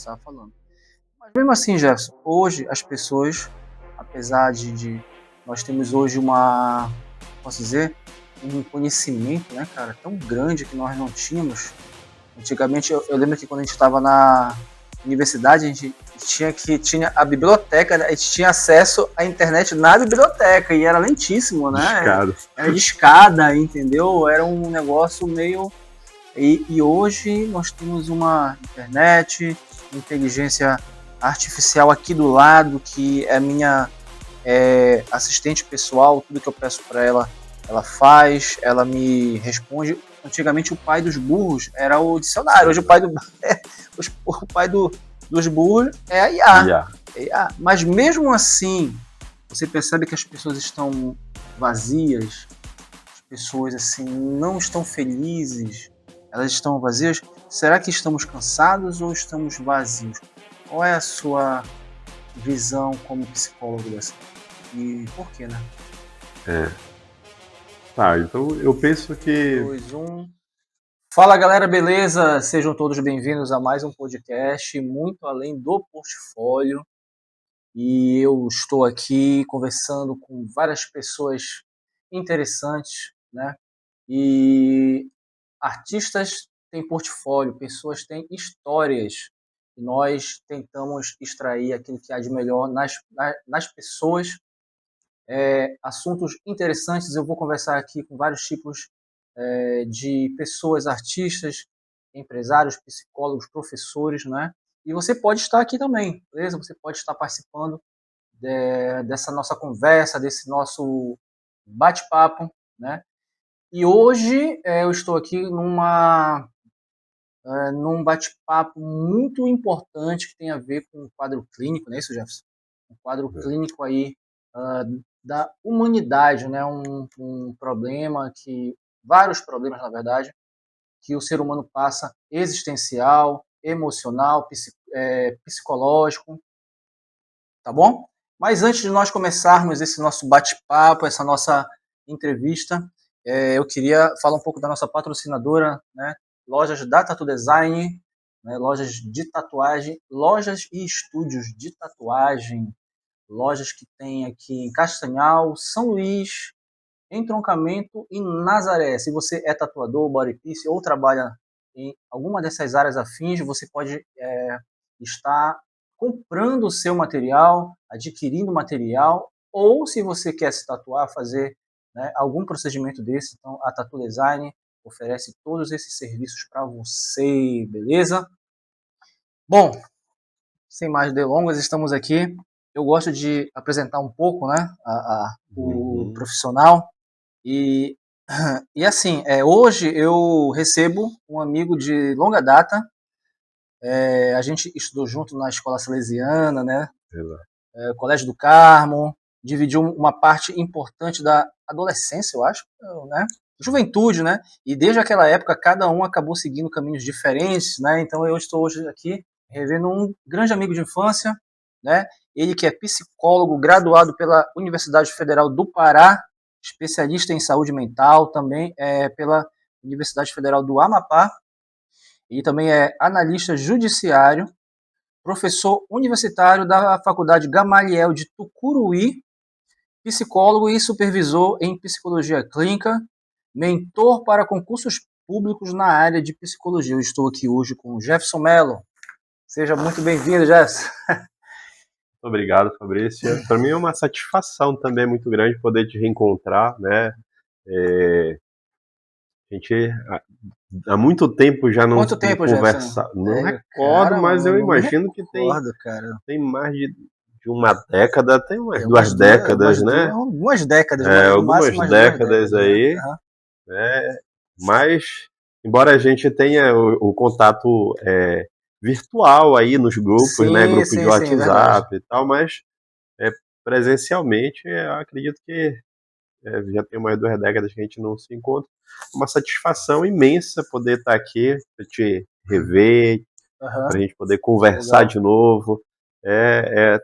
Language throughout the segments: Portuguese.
estava falando. Mas mesmo assim, Jefferson, hoje as pessoas, apesar de nós temos hoje posso dizer, um conhecimento, né, cara, tão grande que nós não tínhamos. Antigamente, eu lembro que quando a gente estava na universidade, a gente tinha a biblioteca, né? A gente tinha acesso à internet na biblioteca e era lentíssimo, né? Discado. Era de escada, entendeu? Era um negócio meio... E hoje nós temos uma internet, inteligência artificial aqui do lado, que é a minha assistente pessoal, tudo que eu peço para ela, ela faz, ela me responde. Antigamente o pai dos burros era o dicionário, hoje o pai, o pai dos burros é a IA. Mas mesmo assim, você percebe que as pessoas estão vazias, as pessoas assim não estão felizes, elas estão vazias. Será que estamos cansados ou estamos vazios? Qual é a sua visão como psicólogo dessa? E por quê, né? Tá, então eu penso que... 2, 1. Fala galera, beleza? Sejam todos bem-vindos a mais um podcast Muito Além do Portfólio. E eu estou aqui conversando com várias pessoas interessantes, né? E artistas têm portfólio, pessoas têm histórias. E nós tentamos extrair aquilo que há de melhor nas pessoas. Assuntos interessantes. Eu vou conversar aqui com vários tipos de pessoas, artistas, empresários, psicólogos, professores, né? E você pode estar aqui também, beleza? Você pode estar participando dessa nossa conversa, desse nosso bate-papo, né? E hoje eu estou aqui num bate-papo muito importante que tem a ver com o quadro clínico, não é isso, Jefferson? Um quadro clínico aí da humanidade, né? Um problema vários problemas, na verdade, que o ser humano passa, existencial, emocional, psicológico, tá bom? Mas antes de nós começarmos esse nosso bate-papo, essa nossa entrevista, eu queria falar um pouco da nossa patrocinadora, né? Lojas da Tattoo Design, né? Lojas de tatuagem, lojas e estúdios de tatuagem, lojas que tem aqui em Castanhal, São Luís, Entroncamento e Nazaré. Se você é tatuador, bodypiece ou trabalha em alguma dessas áreas afins, você pode estar comprando o seu material, adquirindo material, ou se você quer se tatuar, fazer, né, algum procedimento desse, então a Tattoo Design oferece todos esses serviços para você, beleza? Bom, sem mais delongas, estamos aqui. Eu gosto de apresentar um pouco, né, o profissional. E assim, hoje eu recebo um amigo de longa data. A gente estudou junto na escola salesiana, né? Colégio do Carmo, dividiu uma parte importante da adolescência, eu acho, né? Juventude, né? E desde aquela época cada um acabou seguindo caminhos diferentes, né? Então eu estou hoje aqui revendo um grande amigo de infância, né? Ele que é psicólogo, graduado pela Universidade Federal do Pará, especialista em saúde mental, também pela Universidade Federal do Amapá, e também é analista judiciário, professor universitário da Faculdade Gamaliel de Tucuruí, psicólogo e supervisor em psicologia clínica, mentor para concursos públicos na área de psicologia. Eu estou aqui hoje com o Jefferson Mello. Seja muito bem-vindo, Jefferson. Obrigado, Fabrício. Para mim é uma satisfação também muito grande poder te reencontrar, né? A gente há muito tempo já não conversa, não recordo, cara, mas eu imagino que tem mais de uma década, tem umas 2 décadas, né? Algumas décadas, algumas décadas aí, né? Mas embora a gente tenha o contato virtual aí nos grupos, sim, né? Grupo de WhatsApp e tal, mas presencialmente eu acredito que já tem mais 2 décadas que a gente não se encontra. Uma satisfação imensa poder estar aqui, para te rever, para a gente poder conversar de novo.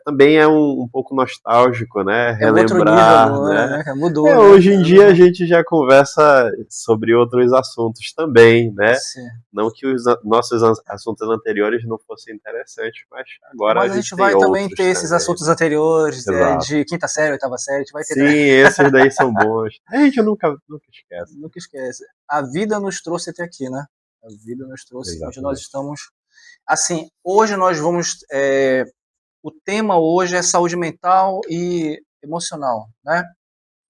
também é um pouco nostálgico, né? Relembrar, outro nível, né? Mudou, né? Hoje em dia a gente já conversa sobre outros assuntos também, né? Sim. Não que os nossos assuntos anteriores não fossem interessantes, mas agora Mas a gente vai tem também outros ter esses também, assuntos né? anteriores, Exato. de quinta série, oitava série, a gente vai ter Sim, também. esses daí são bons. A gente nunca esquece. Nunca esquece. A vida nos trouxe até aqui, né? A vida nos trouxe onde nós Exatamente. estamos. Assim, hoje nós vamos. O tema hoje é saúde mental e emocional, né?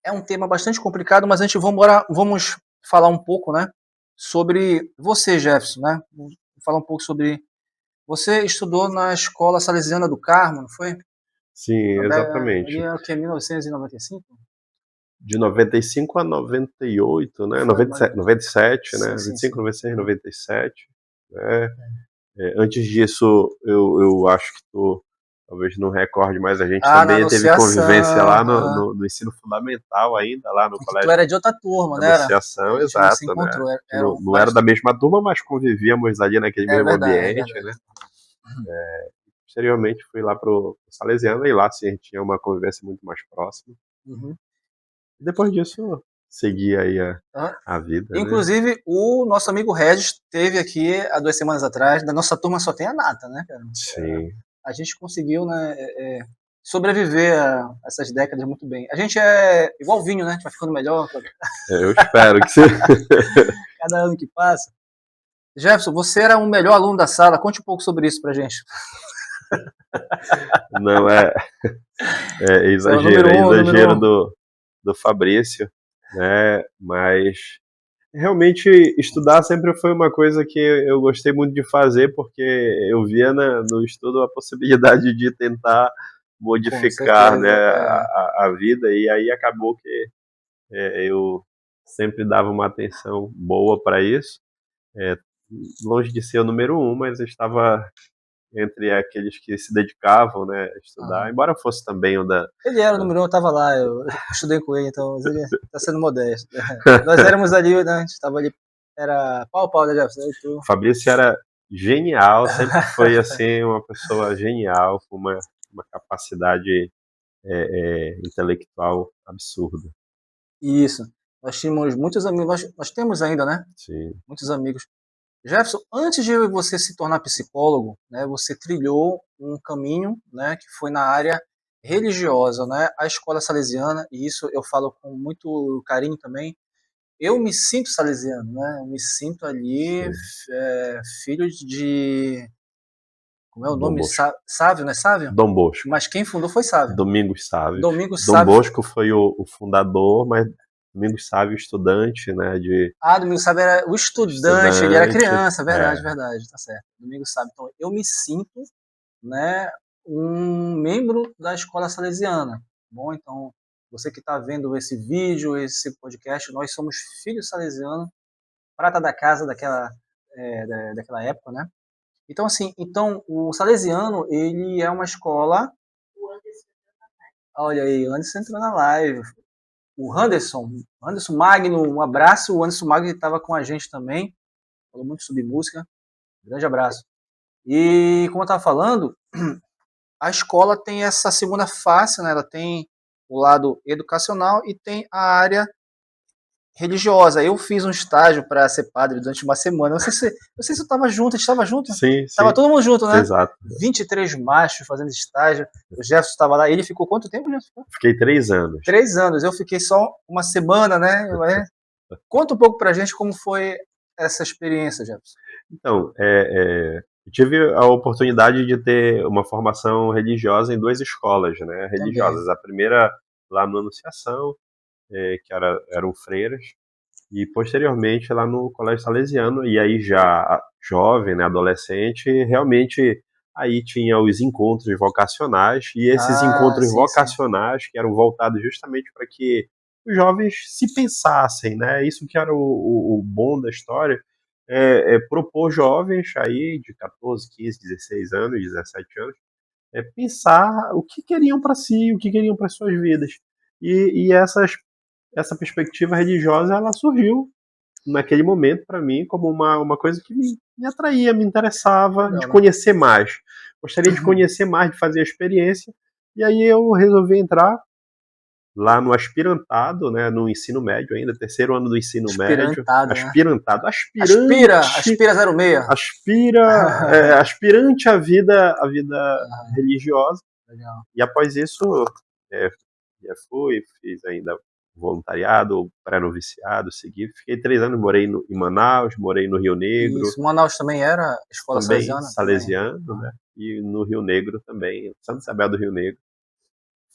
É um tema bastante complicado, mas a gente vamos falar um pouco, né? Sobre você, Jefferson, né? Vamos falar um pouco sobre. Você estudou na Escola Salesiana do Carmo, não foi? Sim, Ali exatamente. é o que? 1995? De 95 a 98, né? Foi, 97, sim, né? sim, 25, sim. 96, 97. Né? Antes disso, eu acho que tu talvez não recorde, mas a gente Na também teve convivência lá Anunciação. no ensino fundamental ainda, lá no Que tu colégio era de outra turma, né? A Anunciação, gente não se exato, né? encontrou. Que não era da mesma turma, mas convivíamos ali naquele É mesmo verdade, é ambiente, verdade. né? Posteriormente fui lá pro Salesiano e lá sim, a gente tinha uma convivência muito mais próxima. Uhum. E depois disso, segui aí Tá. a vida, né? Inclusive, o nosso amigo Regis esteve aqui há 2 semanas atrás. Da nossa turma só tem a nata, né, cara? Sim. A gente conseguiu, né, sobreviver a essas décadas muito bem. A gente é igual vinho, né? A gente vai ficando melhor Eu espero que sim. cada ano que passa. Jefferson, você era o melhor aluno da sala. Conte um pouco sobre isso pra gente. Não, é Você era o exagero, número é um, exagero número um. do Fabrício, né? Mas realmente estudar sempre foi uma coisa que eu gostei muito de fazer, porque eu via no estudo a possibilidade de tentar Com modificar, né, certeza. a vida, e aí acabou que eu sempre dava uma atenção boa para isso. É, longe de ser o número um, mas eu estava entre aqueles que se dedicavam, né, a estudar, embora fosse também o da... Ele era o número um, eu estava lá, eu estudei com ele, então mas ele está sendo modesto. Nós éramos ali, né, a gente estava ali, era pau a pau, né, Jefferson? O Fabrício era genial, sempre foi assim uma pessoa genial, com uma capacidade intelectual absurda. Isso. Nós tínhamos muitos amigos, nós temos ainda, né? Sim. Muitos amigos. Jefferson, antes de você se tornar psicólogo, né, você trilhou um caminho, né, que foi na área religiosa, né, a escola salesiana, e isso eu falo com muito carinho também. Eu me sinto salesiano, né? Eu me sinto ali filho de, como é o Dom nome? Bosco. Sávio, não é Sávio? Dom Bosco. Mas quem fundou foi Sávio. Domingos Sávio. Domingos Dom Sávio. Bosco foi o fundador, mas Domingos Sávio, estudante, né, Domingos Sávio era o estudante, ele era criança, verdade, é. verdade, tá certo. Domingos Sávio. Então, eu me sinto, né, um membro da escola salesiana. Bom, então, você que está vendo esse vídeo, esse podcast, nós somos filhos salesianos, prata da casa daquela época, né? Então, assim, o Salesiano, ele é uma escola... Olha aí, o Anderson entrou na live. O Anderson Magno, um abraço. O Anderson Magno estava com a gente também. Falou muito sobre música. Grande abraço. E, como eu estava falando, a escola tem essa segunda face, né? Ela tem o lado educacional e tem a área religiosa. Eu fiz um estágio para ser padre durante uma semana. Não sei se eu estava junto, a gente estava junto? Sim, Tava todo mundo junto, né? Exato. 23 machos fazendo estágio. O Jefferson estava lá. Ele ficou quanto tempo, Jefferson? Fiquei 3 anos. 3 anos. Eu fiquei só uma semana, né? Conta um pouco pra gente como foi essa experiência, Jefferson. Então, tive a oportunidade de ter uma formação religiosa em 2 escolas, né, religiosas. Também. A primeira lá no Anunciação, que eram freiras, e posteriormente lá no Colégio Salesiano, e aí já jovem, né, adolescente, realmente aí tinha os encontros vocacionais, e esses encontros vocacionais que eram voltados justamente para que os jovens se pensassem, né, isso que era o bom da história, propor jovens aí de 14, 15, 16 anos, 17 anos, pensar o que queriam para si, o que queriam para suas vidas. E essa perspectiva religiosa, ela surgiu naquele momento para mim como uma coisa que me atraía, me interessava de conhecer mais. gostaria de conhecer mais, de fazer a experiência, e aí eu resolvi entrar lá no aspirantado, né, no ensino médio ainda, terceiro ano do ensino médio, aspirantado, né? aspirante, Aspira 06. Aspirante à vida religiosa. Legal. E após isso, já fiz ainda voluntariado, pré-noviciado, segui, fiquei 3 anos, morei em Manaus, morei no Rio Negro. Isso, Manaus também era escola também salesiana? Também. Né? E no Rio Negro também, Santa Isabel do Rio Negro.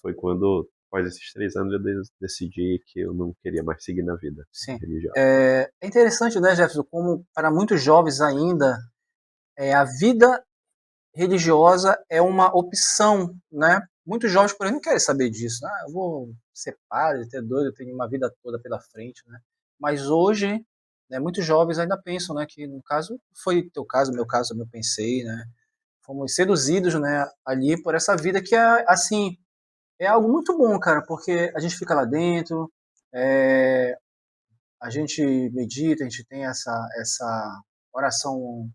Foi quando, após esses 3 anos, eu decidi que eu não queria mais seguir na vida religiosa. É interessante, né, Jefferson, como para muitos jovens ainda, a vida religiosa é uma opção, né? Muitos jovens, por exemplo, não querem saber disso. Eu vou ser padre, ter doido, eu tenho uma vida toda pela frente, né? Mas hoje, né, muitos jovens ainda pensam, né, que no caso foi teu caso, meu caso, eu pensei, né? Fomos seduzidos, né, ali por essa vida que é assim, é algo muito bom, cara, porque a gente fica lá dentro, a gente medita, a gente tem essa oração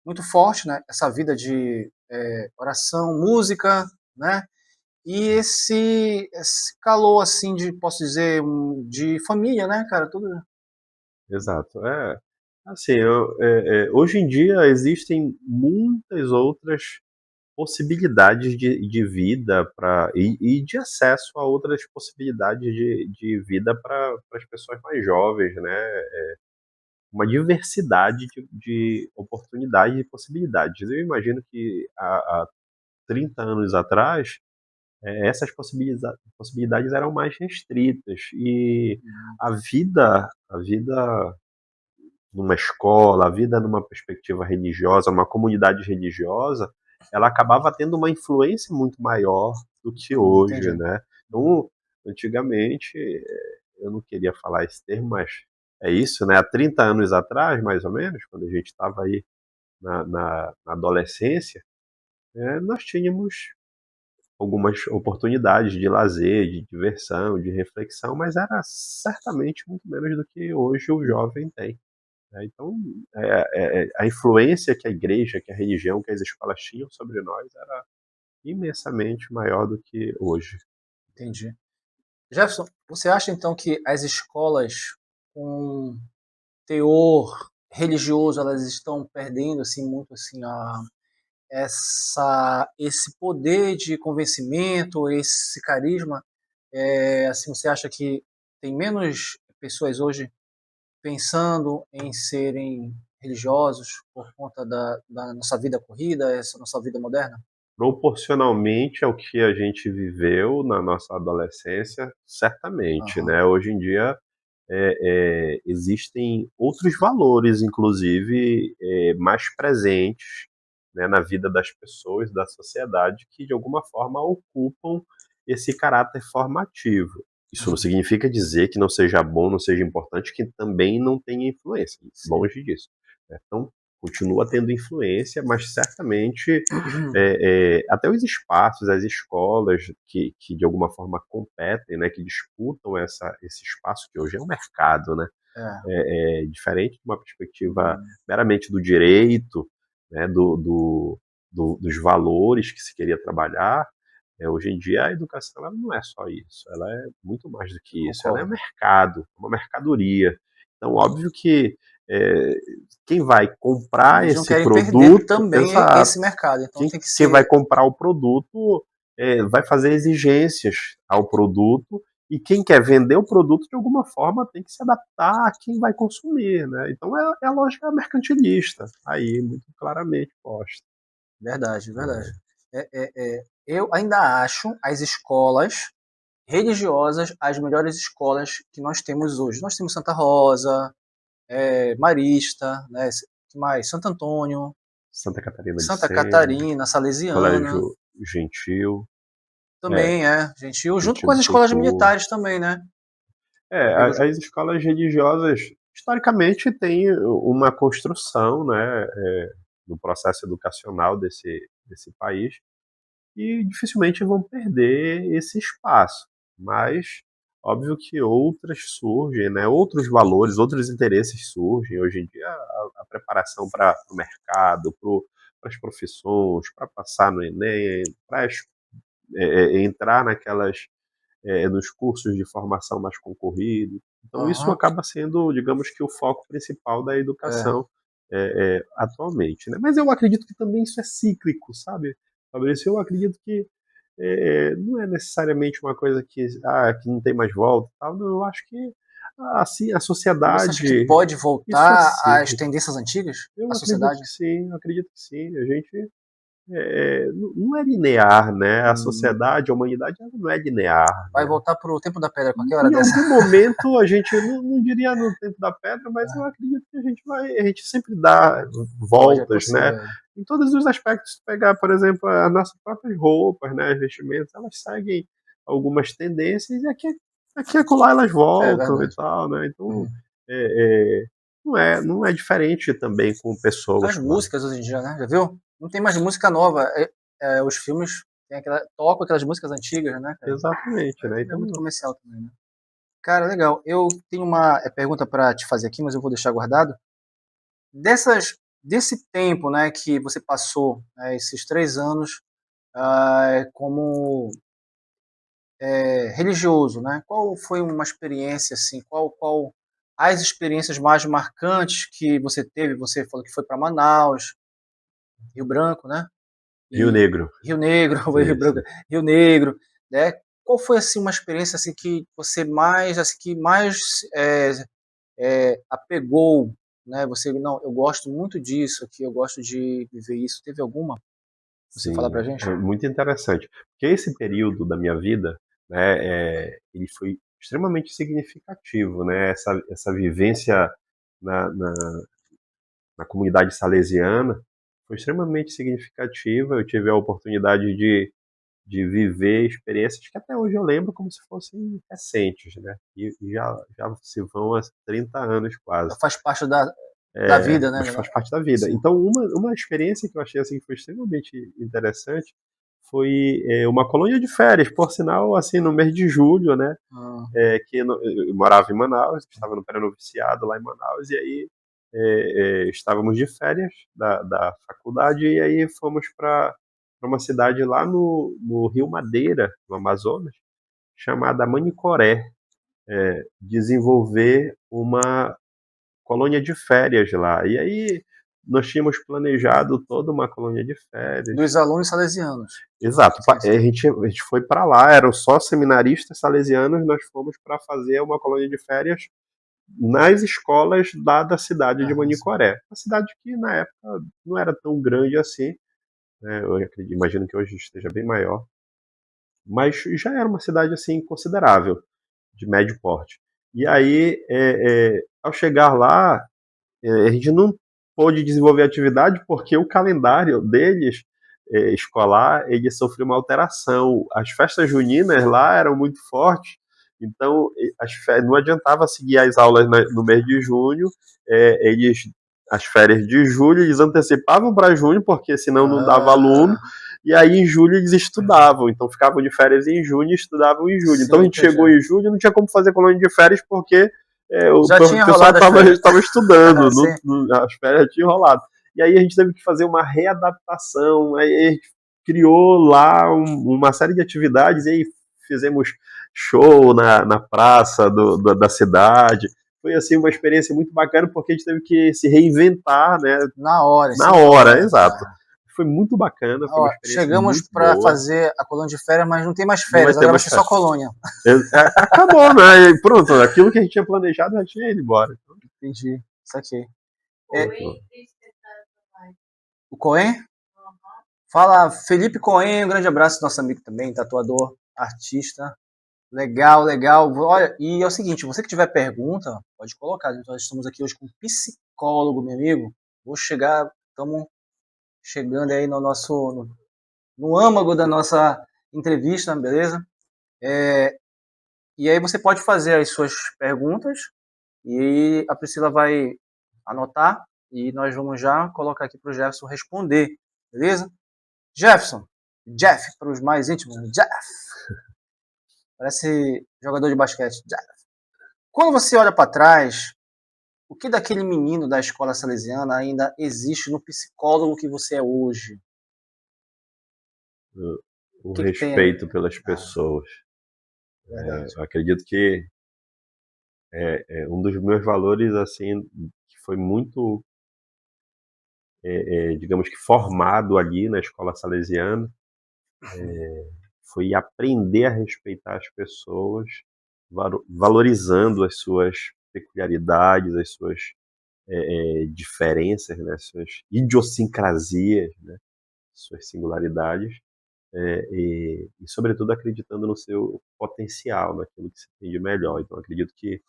muito forte, né? Essa vida de oração, música, né? E esse calor, assim, posso dizer, de família, né, cara? Tudo. Exato. Assim, hoje em dia existem muitas outras possibilidades de vida e de acesso a outras possibilidades de vida para as pessoas mais jovens, né? Uma diversidade de oportunidades e possibilidades. Eu imagino que há 30 anos atrás, essas possibilidades eram mais restritas e a vida numa escola, a vida numa perspectiva religiosa, numa comunidade religiosa, ela acabava tendo uma influência muito maior do que hoje, Entendi. né? Então, antigamente, eu não queria falar esse termo, mas é isso, né? Há 30 anos atrás, mais ou menos, quando a gente estava aí na adolescência, nós tínhamos algumas oportunidades de lazer, de diversão, de reflexão, mas era certamente muito menos do que hoje o jovem tem. Né? Então, a influência que a igreja, que a religião, que as escolas tinham sobre nós era imensamente maior do que hoje. Entendi. Jefferson, você acha então que as escolas com teor religioso elas estão perdendo assim muito assim esse poder de convencimento, esse carisma? Assim, você acha que tem menos pessoas hoje pensando em serem religiosos por conta da nossa vida corrida, essa nossa vida moderna? Proporcionalmente ao que a gente viveu na nossa adolescência, certamente, né? Hoje em dia existem outros valores, inclusive, mais presentes, né, na vida das pessoas, da sociedade, que de alguma forma ocupam esse caráter formativo. Isso não significa dizer que não seja bom, não seja importante, que também não tenha influência. Longe disso. Né? Então, continua tendo influência, mas certamente até os espaços, as escolas que de alguma forma competem, né, que disputam esse espaço que hoje é um mercado, né? Diferente de uma perspectiva meramente do direito, né, dos valores que se queria trabalhar. Hoje em dia a educação ela não é só isso, ela é muito mais do que isso, ela é mercado, uma mercadoria. Então, óbvio que quem vai comprar Eles não esse querem perder produto, também exato, esse mercado, então tem que quem ser. vai comprar o produto vai fazer exigências ao produto e quem quer vender o produto de alguma forma tem que se adaptar a quem vai consumir, né? Então é a lógica mercantilista aí muito claramente posta. Verdade, verdade. Eu ainda acho as escolas religiosas as melhores escolas que nós temos hoje. Nós temos Santa Rosa, Marista, né? Que mais? Santo Antônio, Santa Catarina de Santa Sena, Catarina, Salesiana, Colégio Gentil, também Gentil, junto com Gentil as do escolas Futuro. militares também, né? As escolas religiosas, historicamente, têm uma construção, né, no processo educacional desse país, e dificilmente vão perder esse espaço. Mas, óbvio que outras surgem, né, outros valores, outros interesses surgem. Hoje em dia, a preparação para o mercado, as profissões, para passar no Enem, para entrar nos cursos de formação mais concorridos. Então, isso acaba sendo, digamos que, o foco principal da educação atualmente. Né? Mas eu acredito que também isso é cíclico, sabe, Fabrício? Eu acredito que não é necessariamente uma coisa que não tem mais volta. Tal. Não, eu acho que assim, a sociedade... Você acha que pode voltar às tendências antigas? Eu acredito que sim. A gente... não é linear, né? A sociedade, a humanidade não é linear. Vai né? voltar para o tempo da pedra qualquer hora dessa. Em algum momento a gente, não diria no tempo da pedra, mas eu acredito que a gente sempre dá voltas, né? Em todos os aspectos. Se pegar, por exemplo, as nossas próprias roupas, né? As vestimentas, elas seguem algumas tendências e aqui e acolá elas voltam e tal, né? Então, não é diferente também com pessoas. As músicas hoje em dia, né? Já viu? Não tem mais música nova. Os filmes tocam aquelas músicas antigas, né? Cara? Exatamente, né? Então, é muito comercial também, né? Cara, legal. Eu tenho uma pergunta para te fazer aqui, mas eu vou deixar guardado. Desse tempo, né, que você passou, esses 3 anos como religioso, né? Qual foi uma experiência assim? Qual as experiências mais marcantes que você teve? Você falou que foi para Manaus, Rio Branco, né? Rio Negro. Rio Negro, Rio Branco, Rio Negro, né? Qual foi assim uma experiência assim que você mais apegou, né? Você não, eu gosto muito disso aqui, eu gosto de viver isso. Teve alguma? Você fala pra gente? É muito interessante, porque esse período da minha vida, né, ele foi extremamente significativo, né? Essa vivência na comunidade salesiana foi extremamente significativa. Eu tive a oportunidade de viver experiências que até hoje eu lembro como se fossem recentes, né? E já se vão há 30 anos quase. Faz parte da vida, né? Faz parte da vida. Sim. Então, uma experiência que eu achei assim, que foi extremamente interessante foi uma colônia de férias, por sinal, assim, no mês de julho, né? Eu morava em Manaus, estava no pré-noviciado lá em Manaus, e aí estávamos de férias da faculdade, e aí fomos para uma cidade lá no Rio Madeira, no Amazonas, chamada Manicoré, desenvolver uma colônia de férias lá. E aí nós tínhamos planejado toda uma colônia de férias. Dos alunos salesianos. Exato. Sim. A gente foi para lá, eram só seminaristas salesianos, nós fomos para fazer uma colônia de férias nas escolas lá da cidade de Manicoré. Uma cidade que na época não era tão grande assim, né? Eu imagino que hoje esteja bem maior, mas já era uma cidade assim considerável, de médio porte. E aí, ao chegar lá, a gente não pôde desenvolver atividade porque o calendário deles, escolar, ele sofreu uma alteração. As festas juninas lá eram muito fortes, então não adiantava seguir as aulas no mês de junho, as férias de julho eles antecipavam para junho, porque senão não dava aluno, e aí em julho eles estudavam, então ficavam de férias em junho e estudavam em julho. Sim, então a gente chegou em julho e não tinha como fazer colônia de férias porque o pessoal estava estudando, as férias tinham rolado. E aí a gente teve que fazer uma readaptação, aí a gente criou lá uma série de atividades, e aí fizemos show na praça da cidade. Foi assim uma experiência muito bacana, porque a gente teve que se reinventar, né? Na hora. Na hora, exato. Foi muito bacana. Foi chegamos para fazer a colônia de férias, mas não tem mais férias, agora vai ser só colônia. Acabou, né? E pronto, aquilo que a gente tinha planejado já tinha ido embora. Entendi, isso aqui. O Cohen? Fala, Felipe Cohen, um grande abraço, nosso amigo também, tatuador, artista. Legal, legal. Olha, e é o seguinte, você que tiver pergunta, pode colocar. Nós estamos aqui hoje com um psicólogo, meu amigo. Estamos chegando aí no âmago da nossa entrevista, beleza? E aí você pode fazer as suas perguntas e a Priscila vai anotar e nós vamos já colocar aqui para o Jefferson responder, beleza? Jefferson, Jeff, para os mais íntimos, Jeff. Parece jogador de basquete. Jeff. Quando você olha para trás, o que daquele menino da escola salesiana ainda existe no psicólogo que você é hoje? O Que tem aí? respeito pelas pessoas. Verdade. Eu acredito que um dos meus valores, assim, que foi muito, digamos que formado ali na escola salesiana, foi aprender a respeitar as pessoas, valorizando as suas peculiaridades, as suas diferenças, né, suas idiosincrasias, né, suas singularidades, sobretudo, acreditando no seu potencial, naquilo que você tem de melhor. Então, acredito que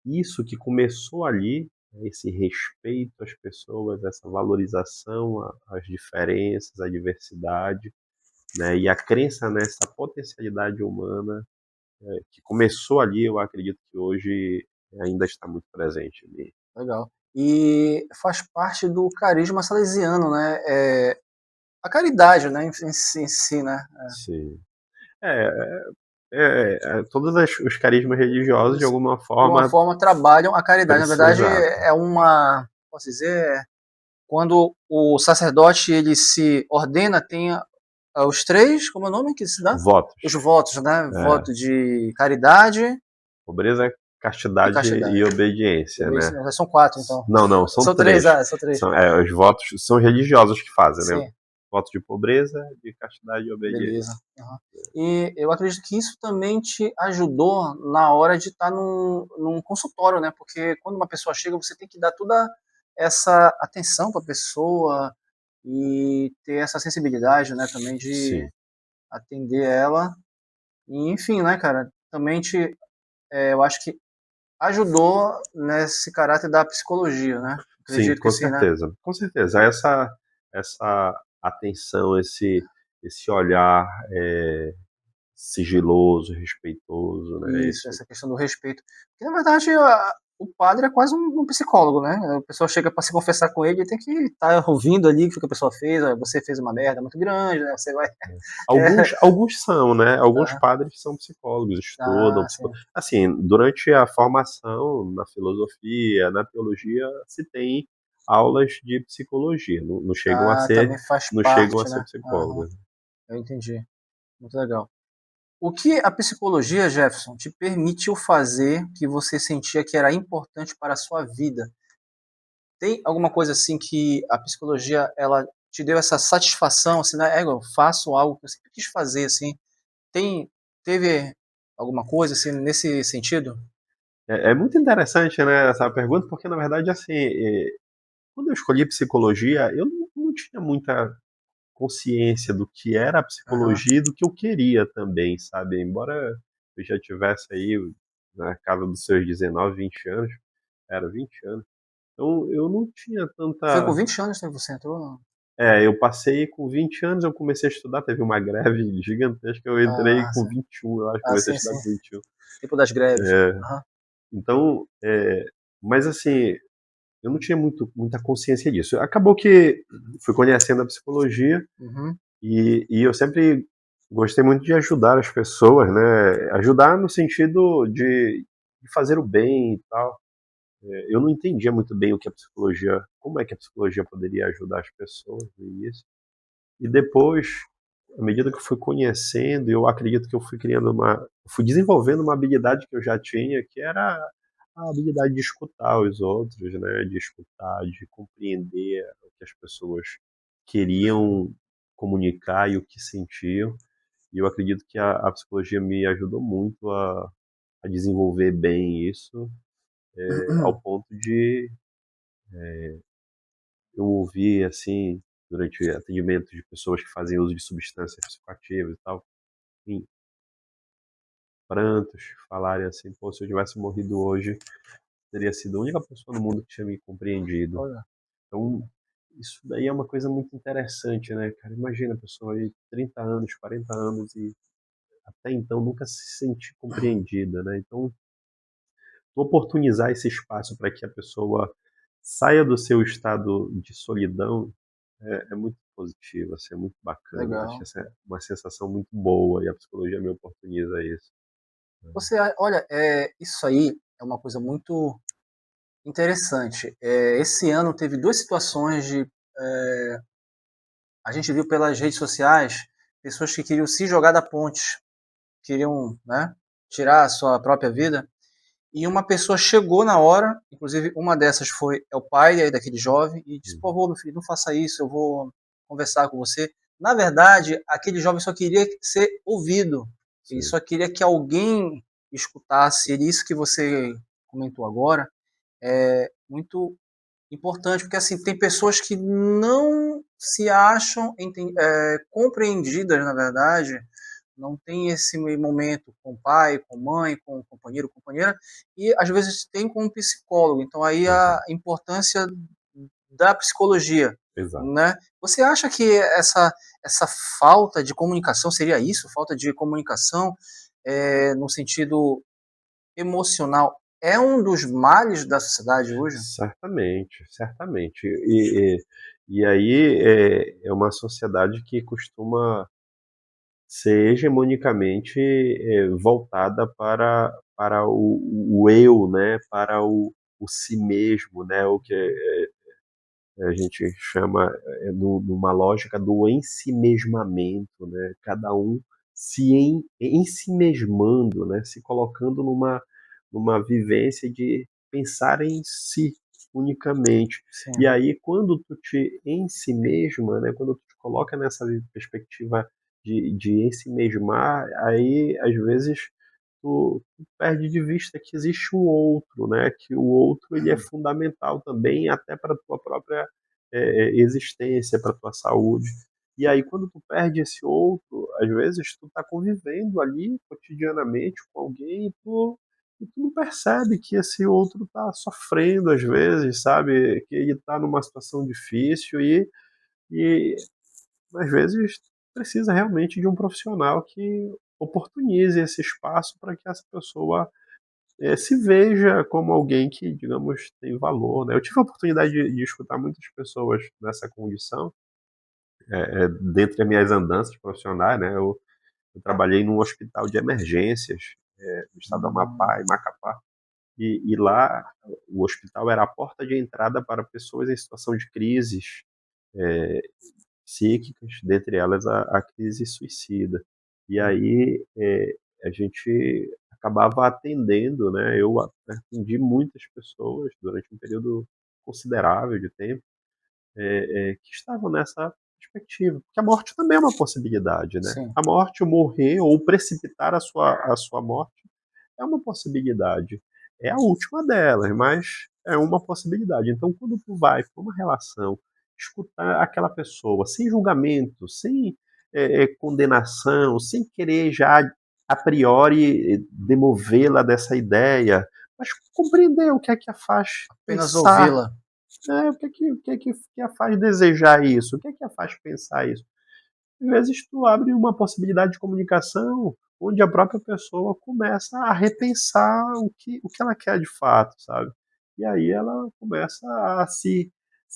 isso que começou ali, né, esse respeito às pessoas, essa valorização às diferenças, à diversidade, né, e a crença nessa potencialidade humana, que começou ali, eu acredito que hoje ainda está muito presente em mim. Legal. E faz parte do carisma salesiano, né? A caridade, né? Em si, né? Sim. É, todos os carismas religiosos, de Eles, alguma de alguma forma, forma, trabalham a caridade. Na verdade, exato. é uma, posso dizer, quando o sacerdote ele se ordena, tem os três, como é o nome que se dá? Votos. Os votos, né? É, Voto de caridade pobreza, e castidade e castidade. obediência, né? São quatro, então. Não, não, são São três, três. são três. Os votos são religiosos que fazem, né? Sim. Voto de pobreza, de castidade e Beleza. obediência. Aham. E eu acredito que isso também te ajudou na hora de estar num consultório, né? Porque quando uma pessoa chega, você tem que dar toda essa atenção para a pessoa e ter essa sensibilidade, né? Também de Sim, atender ela. E, enfim, né, cara? Também eu acho que ajudou nesse caráter da psicologia, né? sim, Acredito que com sim, né? certeza. Com certeza. Essa atenção, esse olhar sigiloso, respeitoso, né? Isso, Isso. essa questão do respeito. Porque, na verdade, o padre é quase um psicólogo, né? A pessoa chega para se confessar com ele, tem que estar ouvindo ali o que a pessoa fez. Você fez uma merda muito grande, né? Você vai. É, Alguns são, né? Alguns aham. padres são psicólogos, estudam. Ah, sim. Assim, durante a formação na filosofia, na teologia, se tem aulas de psicologia. Não, Ah, também faz não chegam a parte, ser né? Aham, psicólogos. eu entendi. Muito legal. O que a psicologia, Jefferson, te permitiu fazer que você sentia que era importante para a sua vida? Tem alguma coisa assim que a psicologia ela te deu essa satisfação, assim, né? Eu faço algo que eu sempre quis fazer, assim. Teve alguma coisa assim nesse sentido? É muito interessante, né, essa pergunta, porque, na verdade, assim, quando eu escolhi psicologia, eu não tinha muita consciência do que era a Aham. psicologia e do que eu queria também, sabe? Embora eu já tivesse aí na casa dos seus 19, 20 anos, era 20 anos, então eu não tinha Foi com tanta. 20 anos que você entrou? Não? Eu passei com 20 anos, eu comecei a estudar, teve uma greve gigantesca, eu entrei Ah, com sim. 21, eu acho, Ah, comecei a sim, estudar sim. com 21. Tipo das greves. Aham. Então, mas assim, eu não tinha muita consciência disso. Acabou que fui conhecendo a psicologia Uhum. e eu sempre gostei muito de ajudar as pessoas, né? Ajudar no sentido de fazer o bem e tal. Eu não entendia muito bem o que a psicologia, como é que a psicologia poderia ajudar as pessoas no início. E depois, à medida que eu fui conhecendo, eu acredito que eu fui fui desenvolvendo uma habilidade que eu já tinha, que era a habilidade de escutar os outros, né? De escutar, de compreender o que as pessoas queriam comunicar e o que sentiam. E eu acredito que a psicologia me ajudou muito a desenvolver bem isso, ao ponto de eu ouvir, assim, durante atendimento de pessoas que fazem uso de substâncias psicoativas e tal, em prantos, falarem assim: pô, se eu tivesse morrido hoje, teria sido a única pessoa no mundo que tinha me compreendido. Olha. Então, isso daí é uma coisa muito interessante, né, cara? Imagina a pessoa aí, 30 anos, 40 anos e até então nunca se sentir compreendida, né? Então, oportunizar esse espaço para que a pessoa saia do seu estado de solidão é muito positivo, assim, é muito bacana. Acho que Legal. essa é uma sensação muito boa e a psicologia me oportuniza isso. Olha, isso aí é uma coisa muito Interessante. Esse ano teve duas situações de... a gente viu pelas redes sociais pessoas que queriam se jogar da ponte, queriam, né, tirar a sua própria vida. E uma pessoa chegou na hora, inclusive uma dessas é o pai aí daquele jovem, e disse, por favor, meu filho, não faça isso, eu vou conversar com você. Na verdade, aquele jovem só queria ser ouvido, ele Sim. só queria que alguém escutasse ele. Isso que você comentou agora é muito importante, porque assim, tem pessoas que não se acham compreendidas, na verdade, não tem esse momento com o pai, com a mãe, com o companheiro, companheira, e às vezes tem com um psicólogo. Então aí a Exato. importância da psicologia, Exato. né? Você acha que essa falta de comunicação seria isso? Falta de comunicação no sentido emocional é um dos males da sociedade hoje? Certamente, certamente. E aí é uma sociedade que costuma ser hegemonicamente voltada para o eu, né? Para o si mesmo, né? O que a gente chama numa lógica do ensimesmamento, né? Cada um ensimesmando, né? Se colocando numa vivência de pensar em si unicamente. E Sim, aí, quando tu te ensimesma, né? Quando tu te coloca nessa perspectiva de ensimesmar, aí às vezes tu perde de vista que existe um outro, né? Que o outro ele é fundamental também até para a tua própria existência, para a tua saúde. E aí quando tu perde esse outro, às vezes tu está convivendo ali cotidianamente com alguém e tu não percebe que esse outro está sofrendo às vezes, sabe? Que ele está numa situação difícil e às vezes precisa realmente de um profissional que oportunize esse espaço para que essa pessoa se veja como alguém que, digamos, tem valor, né? Eu tive a oportunidade de escutar muitas pessoas nessa condição, dentre as minhas andanças profissionais, né? Eu trabalhei num hospital de emergências no estado do Amapá, em Macapá, e lá o hospital era a porta de entrada para pessoas em situação de crises é, psíquicas, dentre elas a crise suicida. E aí a gente acabava atendendo, né? Eu atendi muitas pessoas durante um período considerável de tempo que estavam nessa perspectiva, porque a morte também é uma possibilidade, né? sim, A morte, o morrer ou precipitar a sua morte é uma possibilidade. É a última delas, mas é uma possibilidade. Então, quando tu vai para uma relação, escutar aquela pessoa sem julgamento, sem condenação, sem querer já a priori demovê-la dessa ideia, mas compreender o que é que a faz apenas pensar, ouvi-la. o que é que a faz desejar isso, o que é que a faz pensar isso. Às vezes tu abre uma possibilidade de comunicação onde a própria pessoa começa a repensar o que ela quer de fato, sabe? E aí ela começa a se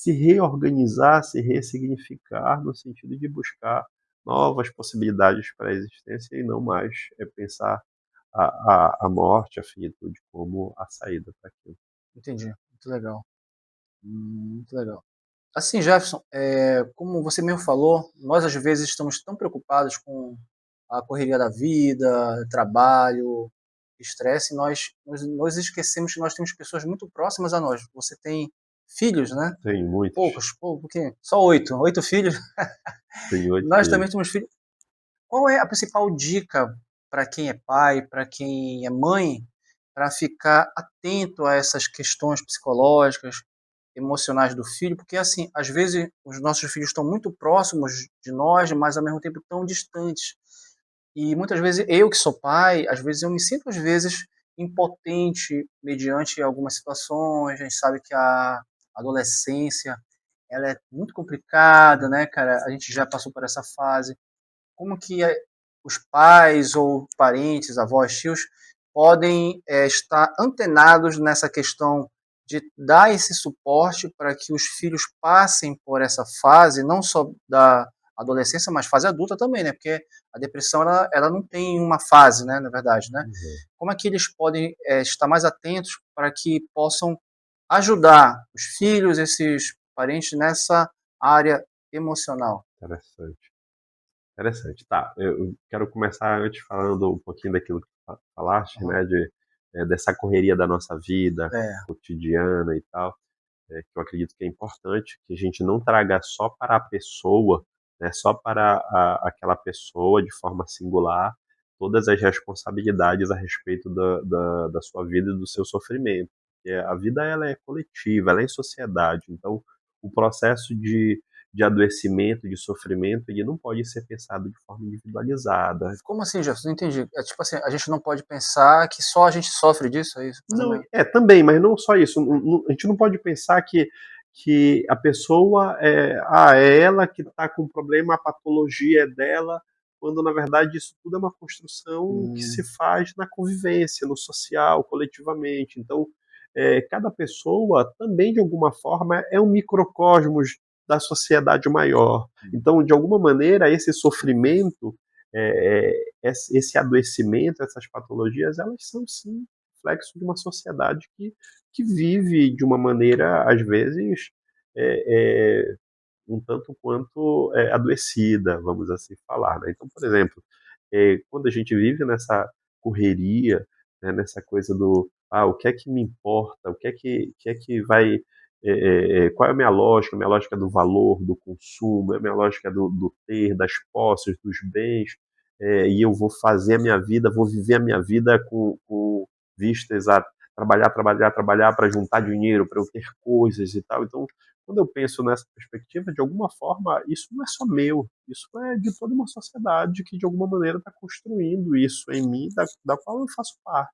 reorganizar, se ressignificar no sentido de buscar novas possibilidades para a existência e não mais pensar a morte, a finitude como a saída para aquilo. Entendi, muito legal, muito legal. Assim, Jefferson, como você mesmo falou, nós às vezes estamos tão preocupados com a correria da vida, trabalho, estresse, nós esquecemos que nós temos pessoas muito próximas a nós. Você tem filhos, né? Tem muitos, Poucos, pouquinho, só oito filhos. tem 8 Nós também filhos. temos filhos. Qual é a principal dica para quem é pai, para quem é mãe, para ficar atento a essas questões psicológicas, emocionais do filho? Porque, assim, às vezes os nossos filhos estão muito próximos de nós, mas ao mesmo tempo tão distantes. E muitas vezes eu que sou pai, às vezes eu me sinto às vezes impotente mediante algumas situações. A gente sabe que a adolescência ela é muito complicada, né, cara? A gente já passou por essa fase. Como que os pais ou parentes, avós, tios, podem estar antenados nessa questão de dar esse suporte para que os filhos passem por essa fase, não só da adolescência, mas fase adulta também, né? Porque a depressão ela não tem uma fase, né? Na verdade, né? Uhum. Como é que eles podem estar mais atentos para que possam ajudar os filhos, esses parentes nessa área emocional? Interessante. Interessante. Tá, eu quero começar antes falando um pouquinho daquilo que tu falaste, Uhum. né, dessa correria da nossa vida É. cotidiana e tal, que eu acredito que é importante que a gente não traga só para a pessoa, né, só para aquela pessoa de forma singular, todas as responsabilidades a respeito da sua vida e do seu sofrimento. Porque a vida ela é coletiva, ela é em sociedade, então o processo de adoecimento, de sofrimento, ele não pode ser pensado de forma individualizada. Como assim, Jefferson? Não entendi. É tipo assim, a gente não pode pensar que só a gente sofre disso, é isso? Mais ou Não, menos. também, mas não só isso. A gente não pode pensar que a pessoa é ela que está com problema, a patologia é dela, quando na verdade isso tudo é uma construção que se faz na convivência, no social, coletivamente. Então, cada pessoa também, de alguma forma, é um microcosmos da sociedade maior. Então, de alguma maneira, esse sofrimento, esse adoecimento, essas patologias, elas são sim reflexo de uma sociedade que vive de uma maneira, às vezes, é, é, um tanto quanto adoecida, vamos assim falar. Né? Então, por exemplo, quando a gente vive nessa correria, né, nessa coisa do o que é que me importa, que é que vai. Qual é a minha lógica? A minha lógica do valor, do consumo, a minha lógica do ter, das posses, dos bens, e eu vou fazer a minha vida, vou viver a minha vida com vistas a trabalhar, trabalhar, trabalhar para juntar dinheiro, para eu ter coisas e tal. Então, quando eu penso nessa perspectiva, de alguma forma, isso não é só meu, isso é de toda uma sociedade que, de alguma maneira, está construindo isso em mim, da qual eu faço parte.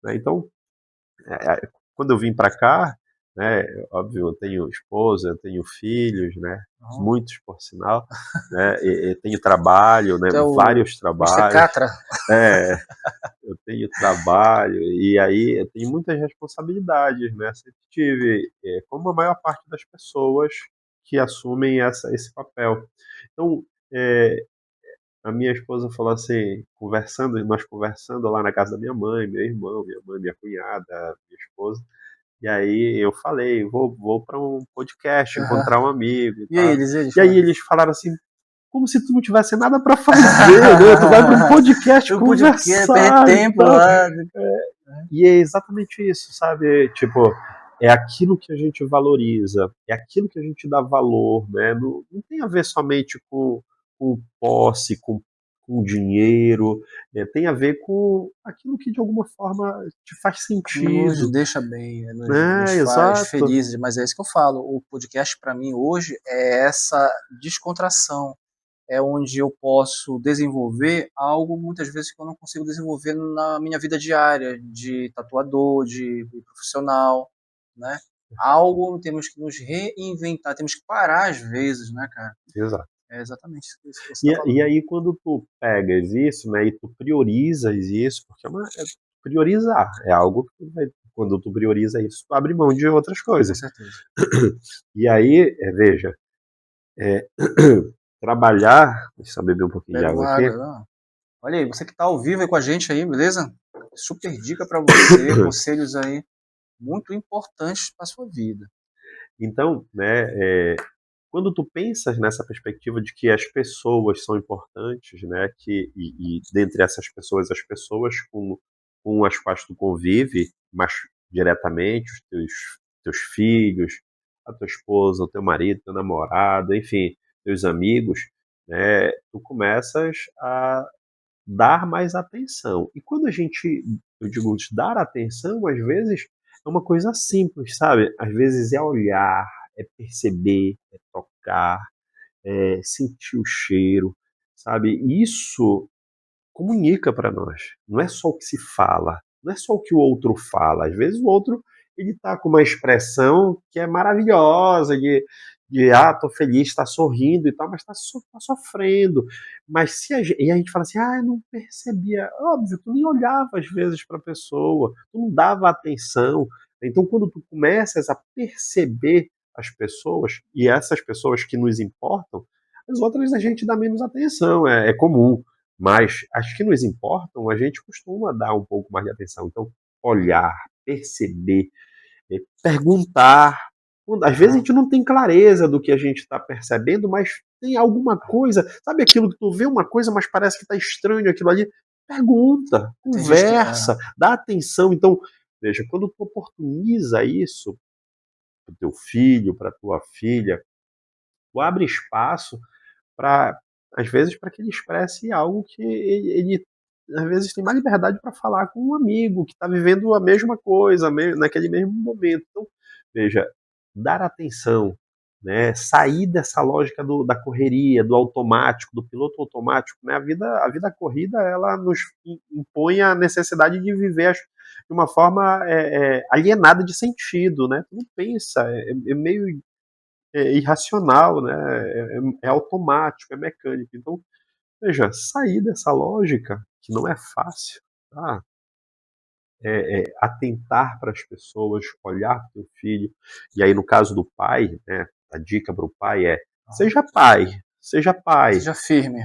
Né? Então, quando eu vim para cá, né, óbvio, eu tenho esposa, eu tenho filhos, né, Uhum. muitos, por sinal, né, e tenho trabalho, né, Então, vários Mr. trabalhos, Catra. eu tenho trabalho, e aí eu tenho muitas responsabilidades, né, sempre tive, como a maior parte das pessoas que assumem esse papel. Então, é, a minha esposa falou assim, nós conversando lá na casa da minha mãe, meu irmão, minha mãe, minha cunhada, minha esposa, e aí eu falei, vou para um podcast, Uhum. encontrar um amigo e E aí, tal. eles E aí falaram? eles falaram assim, como se tu não tivesse nada para fazer, né? Tu vai para um podcast Eu pude o quê? Perder conversar e tempo tal. lá. E é exatamente isso, sabe? Tipo, é aquilo que a gente valoriza, é aquilo que a gente dá valor, né? Não tem a ver somente com posse, com dinheiro, tem a ver com aquilo que de alguma forma te faz Nos sentido, deixa bem, nos né? faz Exato. felizes, mas é isso que eu falo. O podcast, para mim, hoje, é essa descontração. É onde eu posso desenvolver algo, muitas vezes, que eu não consigo desenvolver na minha vida diária, de tatuador, de profissional, né? Algo temos que nos reinventar, temos que parar às vezes, né, cara? Exato. É exatamente isso que você está E falando. aí quando tu pegas isso, né, e tu priorizas isso, porque priorizar, é algo que quando tu prioriza isso, tu abre mão de outras Com coisas. certeza. E aí, veja, é, trabalhar, deixa eu beber um pouquinho de Bebe água uma aqui, água. Não. Olha aí, você que está ao vivo aí com a gente aí, beleza? Super dica para você, conselhos aí muito importantes para sua vida. então, né, quando tu pensas nessa perspectiva de que as pessoas são importantes, né, e dentre essas pessoas, as pessoas com as quais tu convive mais diretamente, os teus filhos, a tua esposa, o teu marido, teu namorado, enfim, teus amigos, né, tu começas a dar mais atenção. E quando eu digo dar atenção, às vezes é uma coisa simples, sabe? Às vezes é olhar, é perceber, é tocar, é sentir o cheiro, sabe? Isso comunica para nós. Não é só o que se fala, não é só o que o outro fala. Às vezes o outro ele está com uma expressão que é maravilhosa, tô feliz, está sorrindo e tal, mas está tá sofrendo. Mas e a gente fala assim, eu não percebia. Óbvio, tu nem olhava às vezes para a pessoa, tu não dava atenção. Então, quando tu começas a perceber as pessoas, e essas pessoas que nos importam, as outras a gente dá menos atenção, é comum. Mas as que nos importam, a gente costuma dar um pouco mais de atenção. Então, olhar, perceber, perguntar. Às vezes a gente não tem clareza do que a gente está percebendo, mas tem alguma coisa, sabe aquilo que tu vê uma coisa, mas parece que está estranho aquilo ali? Pergunta, conversa, dá atenção. Então, veja, quando tu oportuniza isso para o teu filho, para tua filha, tu abre espaço para, às vezes, para que ele expresse algo que ele às vezes tem mais liberdade para falar com um amigo que está vivendo a mesma coisa naquele mesmo momento. Então, veja, dar atenção, né? Sair dessa lógica da correria, do automático, do piloto automático, né? A vida corrida, ela nos impõe a necessidade de viver de uma forma alienada de sentido, né? Tu não pensa, é meio irracional, né? É automático, é mecânico. Então, veja, sair dessa lógica, que não é fácil, tá? Atentar para as pessoas, olhar para o teu filho. E aí, no caso do pai, né, a dica para o pai é: seja pai, seja pai. Seja firme.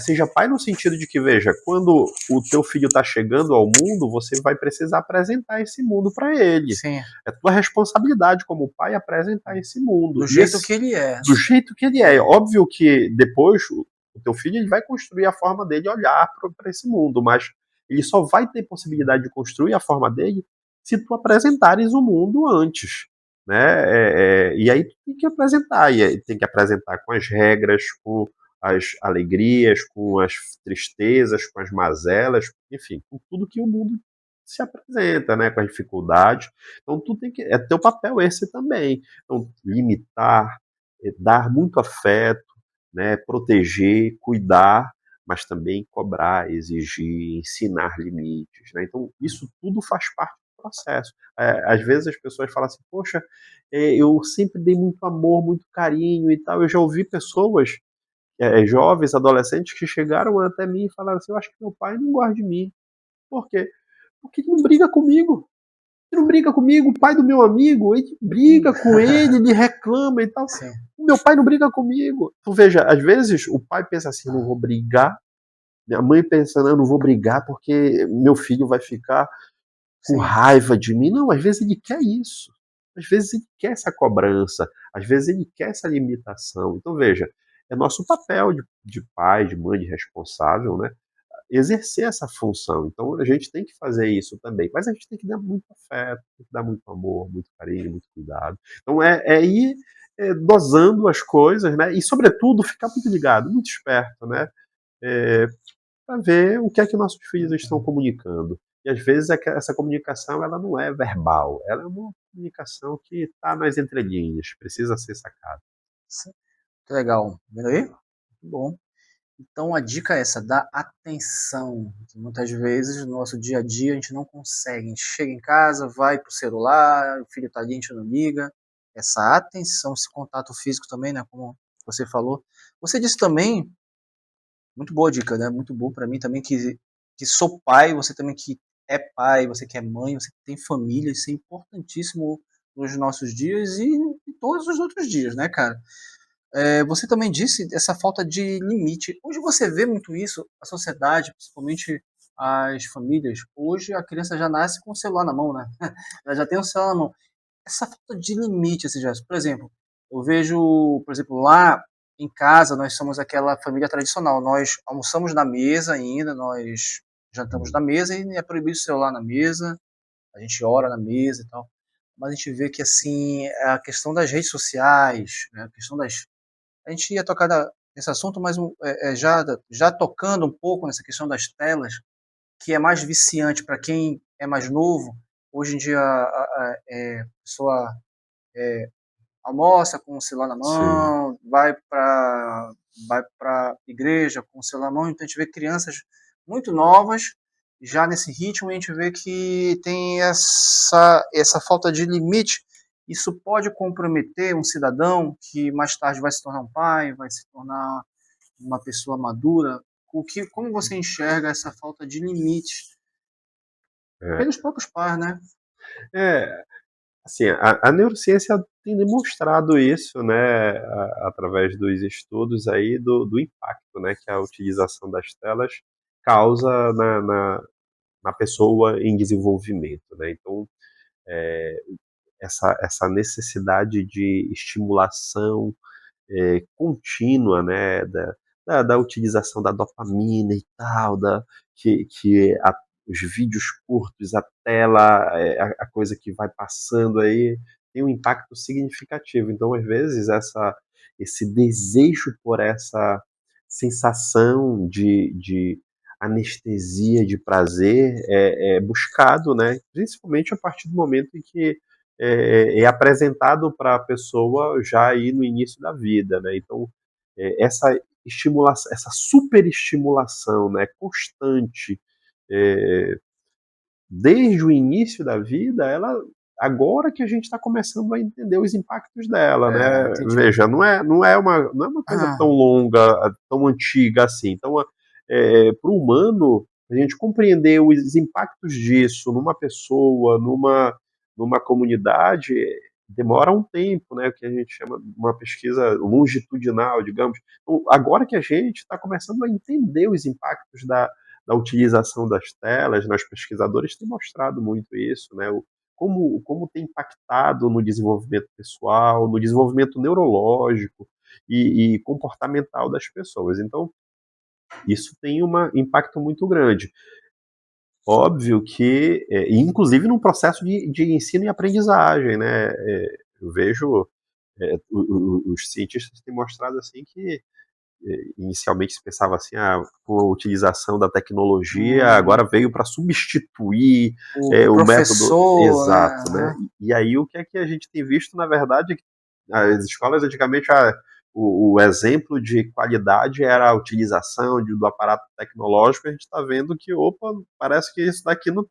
Seja pai no sentido de que, veja, quando o teu filho está chegando ao mundo, você vai precisar apresentar esse mundo para ele. Sim. É tua responsabilidade como pai apresentar esse mundo. Do jeito que ele é. Do jeito que ele é. Óbvio que depois o teu filho ele vai construir a forma dele olhar para esse mundo, mas ele só vai ter possibilidade de construir a forma dele se tu apresentares o mundo antes. Né? E aí tu tem que apresentar, e aí tem que apresentar com as regras, com as alegrias, com as tristezas, com as mazelas, enfim, com tudo que o mundo se apresenta, né, com as dificuldades. Então tu tem que, é teu papel esse também. Então limitar, dar muito afeto, né, proteger, cuidar, mas também cobrar, exigir, ensinar limites, né? Então isso tudo faz parte do processo. Às vezes as pessoas falam assim: poxa, eu sempre dei muito amor, muito carinho e tal. Eu já ouvi pessoas jovens, adolescentes, que chegaram até mim e falaram assim: eu acho que meu pai não gosta de mim. Por quê? Porque ele não briga comigo. Ele não briga comigo, o pai do meu amigo, ele briga com ele reclama e tal. Sim. Meu pai não briga comigo. Então, veja, às vezes o pai pensa assim: não vou brigar. Minha mãe pensa: eu não vou brigar porque meu filho vai ficar com raiva de mim. Não, às vezes ele quer isso. Às vezes ele quer essa cobrança. Às vezes ele quer essa limitação. Então, veja, é nosso papel de pai, de mãe, de responsável, né? Exercer essa função. Então, a gente tem que fazer isso também. Mas a gente tem que dar muito afeto, tem que dar muito amor, muito carinho, muito cuidado. Então, ir dosando as coisas, né? E, sobretudo, ficar muito ligado, muito esperto, né? Para ver o que é que nossos filhos estão comunicando. E às vezes essa comunicação ela não é verbal, ela é uma comunicação que está nas entrelinhas, precisa ser sacada. Muito legal. Vendo aí? Muito bom. Então a dica é essa, dar atenção. Muitas vezes no nosso dia a dia a gente não consegue. A gente chega em casa, vai pro celular, o filho tá ali, a gente não liga. Essa atenção, esse contato físico também, né? Como você falou. Você disse também, muito boa dica, né? Muito boa para mim também, que sou pai, você também que é pai, você que é mãe, você que tem família, isso é importantíssimo nos nossos dias e em todos os outros dias, né, cara? Você também disse essa falta de limite. Hoje você vê muito isso, a sociedade, principalmente as famílias. Hoje a criança já nasce com o celular na mão, né? Ela já tem o celular na mão. Essa falta de limite, assim, já. Por exemplo, eu vejo, por exemplo, lá em casa nós somos aquela família tradicional. Nós almoçamos na mesa ainda, nós jantamos na mesa e é proibido o celular na mesa. A gente ora na mesa e tal. Mas a gente vê que assim a questão das redes sociais, né, a questão das a gente ia tocar nesse assunto, mas já tocando um pouco nessa questão das telas, que é mais viciante para quem é mais novo. Hoje em dia a pessoa almoça com o celular na mão, vai para igreja com o celular na mão, então a gente vê crianças muito novas já nesse ritmo, e a gente vê que tem essa falta de limite. Isso pode comprometer um cidadão que mais tarde vai se tornar um pai, vai se tornar uma pessoa madura. Como você enxerga essa falta de limite pelos próprios pais, né? Assim, a neurociência tem demonstrado isso, né, através dos estudos aí do impacto, né, que a utilização das telas causa na pessoa em desenvolvimento, né? Então, essa necessidade de estimulação contínua, né, da utilização da dopamina e tal, os vídeos curtos, a tela, a coisa que vai passando aí, tem um impacto significativo. Então, às vezes, esse desejo por essa sensação de anestesia, de prazer, é buscado, né, principalmente a partir do momento em que é apresentado para a pessoa já aí no início da vida, né? Então, essa estimulação, essa superestimulação, né, constante, é, desde o início da vida, ela agora que a gente está começando a entender os impactos dela, né? Entendi. Veja, não é uma coisa tão longa, tão antiga assim. Então, para o humano, a gente compreender os impactos disso numa pessoa, numa comunidade, demora um tempo, né? O que a gente chama de uma pesquisa longitudinal, digamos. Então, agora que a gente está começando a entender os impactos da utilização das telas, né, os pesquisadores têm mostrado muito isso, né, como tem impactado no desenvolvimento pessoal, no desenvolvimento neurológico e comportamental das pessoas. Então, isso tem um impacto muito grande. Óbvio que, inclusive no processo de ensino e aprendizagem, né, eu vejo os cientistas têm mostrado assim que inicialmente se pensava assim, com a utilização da tecnologia, agora veio para substituir o método exato, né? E aí o que é que a gente tem visto, na verdade, as escolas antigamente, o exemplo de qualidade era a utilização do aparato tecnológico, a gente está vendo que, opa, parece que isso daqui não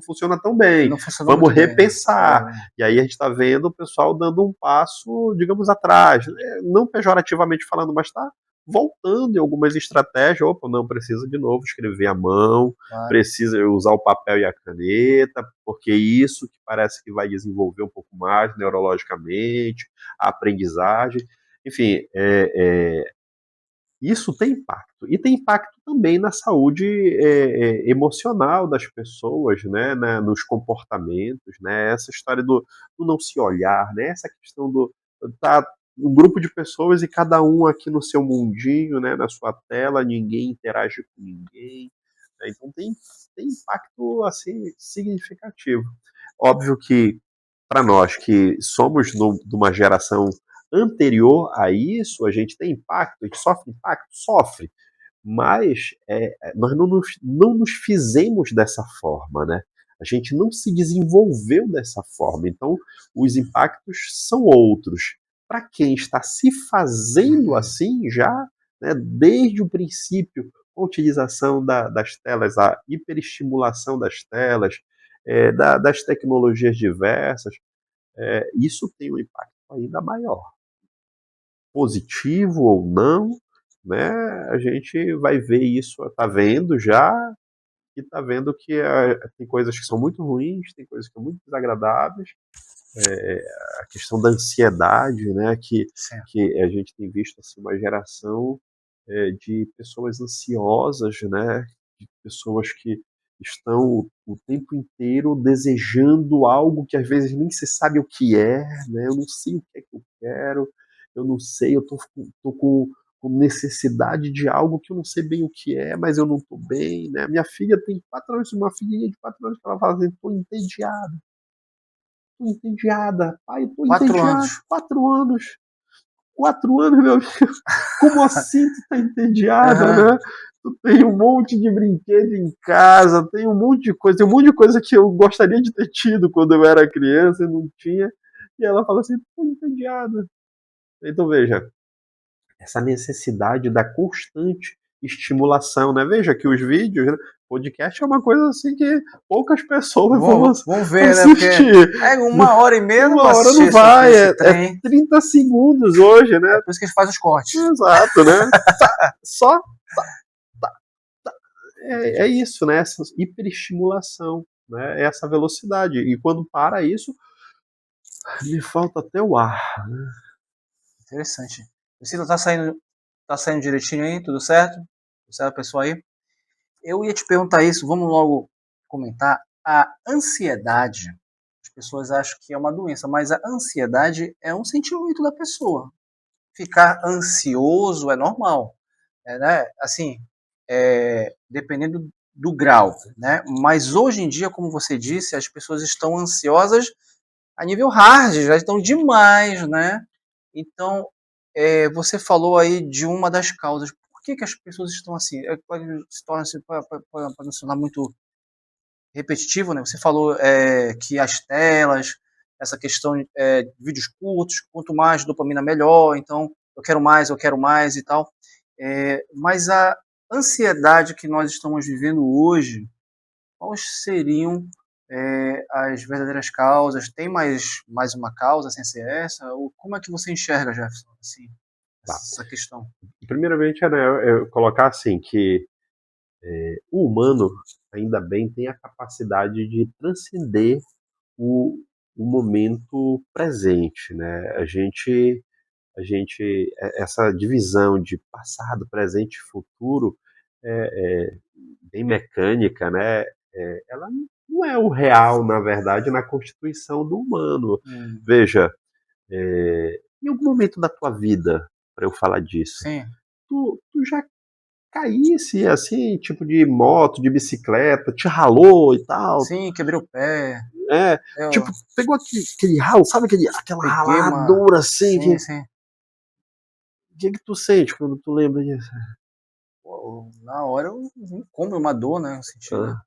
funciona tão bem, vamos repensar. Bem. E aí a gente está vendo o pessoal dando um passo, digamos, atrás, não pejorativamente falando, mas está voltando em algumas estratégias, opa, não precisa de novo escrever à mão, precisa usar o papel e a caneta, porque isso que parece que vai desenvolver um pouco mais neurologicamente, a aprendizagem, enfim, isso tem impacto. E tem impacto também na saúde emocional das pessoas, né, nos comportamentos, né, essa história do não se olhar, né, essa questão do um grupo de pessoas e cada um aqui no seu mundinho, né, na sua tela, ninguém interage com ninguém. Né, então tem impacto significativo. Óbvio que para nós que somos de uma geração anterior a isso, a gente tem impacto, a gente sofre impacto? Sofre. Mas nós não nos fizemos dessa forma, né? A gente não se desenvolveu dessa forma. Então, os impactos são outros. Para quem está se fazendo assim já, né, desde o princípio, a utilização das telas, a hiperestimulação das telas, das tecnologias diversas, isso tem um impacto ainda maior. Positivo ou não, né, a gente vai ver isso, está vendo já, e está vendo que tem coisas que são muito ruins, tem coisas que são muito desagradáveis, a questão da ansiedade, né, que a gente tem visto assim, uma geração de pessoas ansiosas, né, de pessoas que estão o tempo inteiro desejando algo que às vezes nem se sabe o que é, né, eu não sei o que é que eu quero, eu não sei, eu tô com necessidade de algo que eu não sei bem o que é, mas eu não estou bem, né? Minha filha tem 4 anos, uma filhinha de 4 anos que ela fala assim, estou entediada, pai, estou entediada, 4 anos. 4 anos, meu amigo, como assim tu tá entediada, né? Tu tem um monte de brinquedo em casa, tem um monte de coisa que eu gostaria de ter tido quando eu era criança e não tinha, e ela fala assim, tô entediada. Então veja, essa necessidade da constante estimulação, né? Veja que os vídeos, né? Podcast é uma coisa assim que poucas pessoas vão ver, assistir. Né? Porque 1h30 uma hora não vai, é 30 segundos hoje, né? É por isso que a gente faz os cortes. Exato, né? Só é isso, né? Essa hiperestimulação, né? Essa velocidade. E quando para isso, me falta até o ar. Né? Interessante. Priscila, tá saindo direitinho aí? Tudo certo? Tudo certo, pessoal aí? Eu ia te perguntar isso, vamos logo comentar. A ansiedade. As pessoas acham que é uma doença, mas a ansiedade é um sentimento da pessoa. Ficar ansioso é normal, né? Assim, dependendo do grau, né? Mas hoje em dia, como você disse, as pessoas estão ansiosas a nível hard, já estão demais, né? Então, você falou aí de uma das causas. Por que, que as pessoas estão assim? Pode se tornar assim, pode não se tornar muito repetitivo, né? Você falou que as telas, essa questão de vídeos curtos, quanto mais dopamina melhor, então eu quero mais e tal. Mas a ansiedade que nós estamos vivendo hoje, quais seriam as verdadeiras causas? Tem mais uma causa sem ser essa? Ou como é que você enxerga, Jefferson, assim, Tá. essa questão? Primeiramente, né, eu colocar assim que o humano, ainda bem, tem a capacidade de transcender o, o momento presente, né? Essa divisão de passado, presente e futuro é bem mecânica, né? Ela não é o real, na verdade, na constituição do humano. Veja, em algum momento da tua vida, para eu falar disso, Sim, tu já caísse assim, tipo de moto, de bicicleta, te ralou e tal. sim, quebrei o pé. É, Eu tipo, pegou aquele ralo, sabe aquela peguei uma. raladura assim, Sim, que, sim. que tu sente quando tu lembra disso? Pô, na hora eu como uma dor, né? Eu senti, né? Ah,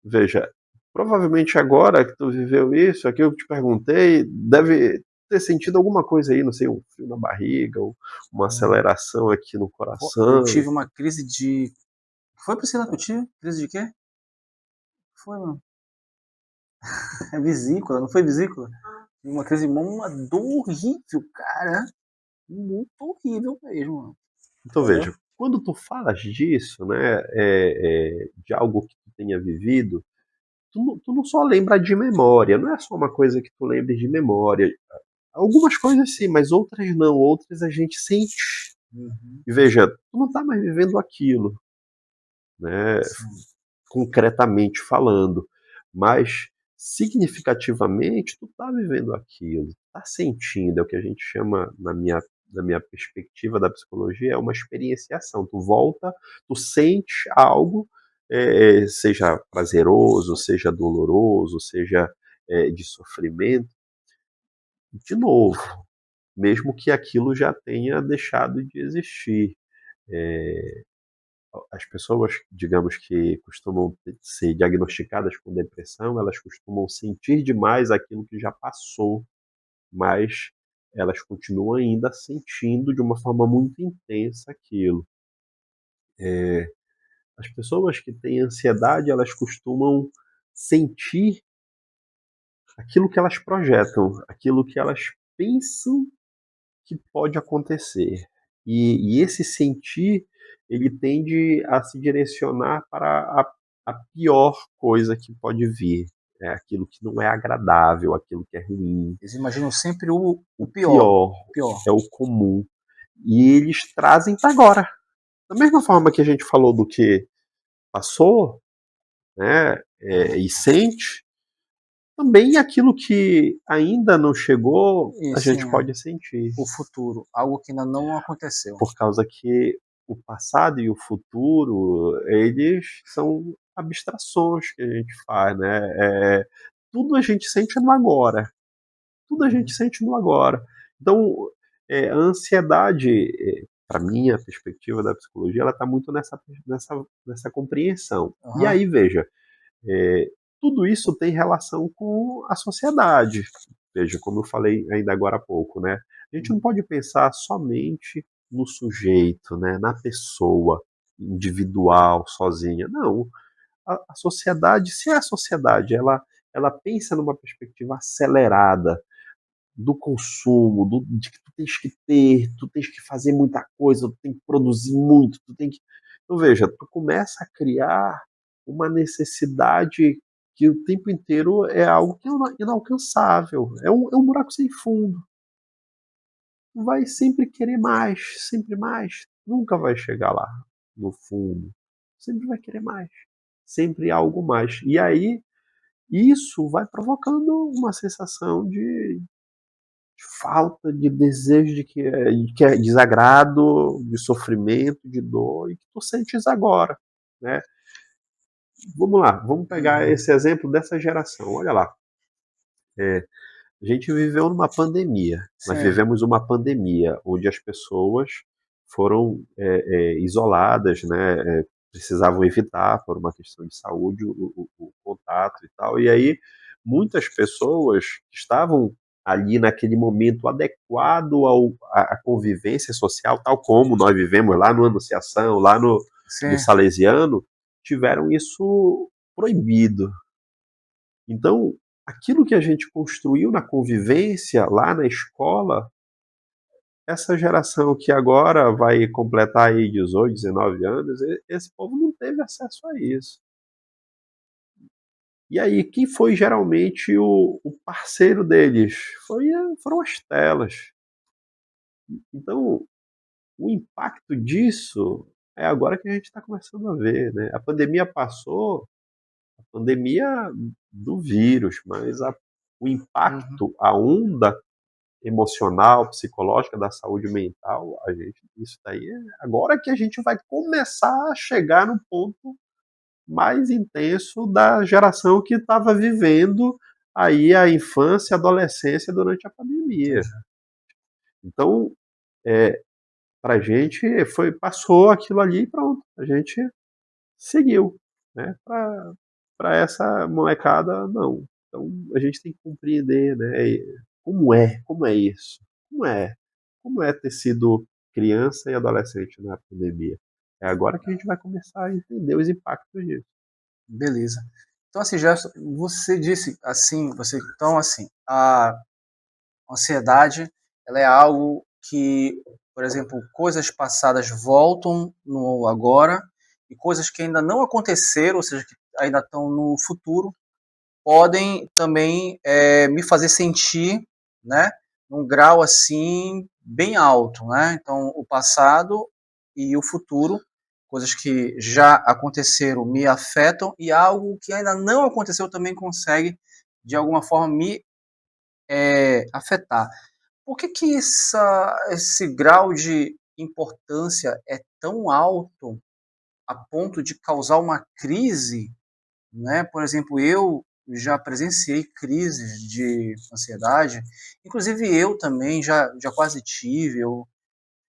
veja, provavelmente agora que tu viveu isso, aquilo que eu te perguntei, deve ter sentido alguma coisa aí, não sei, um frio na barriga, ou uma aceleração aqui no Pô, eu coração. tive uma crise de. Foi pra você lá que eu tive? Crise de quê? Foi, mano. É vesícula, não foi vesícula? Uma crise, uma dor horrível, cara. Muito horrível mesmo, mano. Então Entendeu? veja, quando tu falas disso, né, de algo que tu tenha vivido, tu não só lembra de memória, não é só uma coisa que tu lembre de memória. Algumas coisas sim, mas outras não, outras a gente sente. Uhum. E veja, tu não tá mais vivendo aquilo, né, Sim. concretamente falando, mas significativamente tu tá vivendo aquilo, tá sentindo, é o que a gente chama, na minha perspectiva da psicologia, é uma experienciação. Tu volta, tu sente algo, seja prazeroso, seja doloroso, seja de sofrimento, de novo, mesmo que aquilo já tenha deixado de existir. É, as pessoas, digamos que costumam ser diagnosticadas com depressão, elas costumam sentir demais aquilo que já passou, mas elas continuam ainda sentindo de uma forma muito intensa aquilo. As pessoas que têm ansiedade, elas costumam sentir aquilo que elas projetam, aquilo que elas pensam que pode acontecer. E esse sentir, ele tende a se direcionar para a pior coisa que pode vir. É aquilo que não é agradável, aquilo que é ruim. Eles imaginam sempre o O pior. pior O pior. é o comum. E eles trazem para agora. Da mesma forma que a gente falou do que passou, né, e sente, também aquilo que ainda não chegou, E a gente sim, pode sentir. o futuro. Algo que ainda não aconteceu. Por causa que o passado e o futuro, eles são abstrações que a gente faz, né? Tudo a gente sente no agora. Tudo a gente Uhum. sente no agora. Então, a ansiedade, para mim, a perspectiva da psicologia, ela está muito nessa compreensão. E Aham. aí, veja, é, tudo isso tem relação com a sociedade. Veja, como eu falei ainda agora há pouco, né? A gente não Uhum. pode pensar somente no sujeito, né? Na pessoa individual, sozinha. Não. A sociedade, se a sociedade ela pensa numa perspectiva acelerada do consumo, de que tu tens que ter, tu tens que fazer muita coisa, tu tem que produzir muito, tu tem que. Então, veja, tu começa a criar uma necessidade que o tempo inteiro é algo que é inalcançável, é um buraco sem fundo. Tu vai sempre querer mais, nunca vai chegar lá no fundo, sempre vai querer mais, sempre algo mais. E aí isso vai provocando uma sensação de falta, de desejo, de que é desagrado, de sofrimento, de dor, e que tu sentes agora, né? Vamos lá, vamos pegar esse exemplo dessa geração. Olha lá, a gente viveu numa pandemia. Nós Sim. vivemos uma pandemia onde as pessoas foram isoladas, né? Precisavam evitar, por uma questão de saúde, o contato e tal. E aí, muitas pessoas que estavam ali naquele momento adequado à convivência social, tal como nós vivemos lá no Anunciação, lá no Salesiano, tiveram isso proibido. Então, aquilo que a gente construiu na convivência lá na escola, essa geração que agora vai completar aí 18, 19 anos, esse povo não teve acesso a isso. E aí, quem foi geralmente o parceiro deles? Foram as telas. Então, o impacto disso é agora que a gente está começando a ver, né? A pandemia passou, a pandemia do vírus, mas o impacto, a onda emocional, psicológica, da saúde mental, isso daí agora que a gente vai começar a chegar no ponto mais intenso da geração que estava vivendo aí a infância, a adolescência durante a pandemia. Então, para a gente passou aquilo ali e pronto, a gente seguiu, né? Para essa molecada, não. Então, a gente tem que compreender, né? Como é isso? Como é ter sido criança e adolescente na pandemia? É agora que a gente vai começar a entender os impactos disso. Beleza. Então, assim, já você disse assim, a ansiedade, ela é algo que, por exemplo, coisas passadas voltam no agora e coisas que ainda não aconteceram, ou seja, que ainda estão no futuro, podem também me fazer sentir, né, num grau assim bem alto, né? Então, o passado e o futuro, coisas que já aconteceram me afetam e algo que ainda não aconteceu também consegue de alguma forma me afetar. Por que que esse grau de importância é tão alto a ponto de causar uma crise, né? Por exemplo, eu já presenciei crises de ansiedade, inclusive eu também já quase tive, eu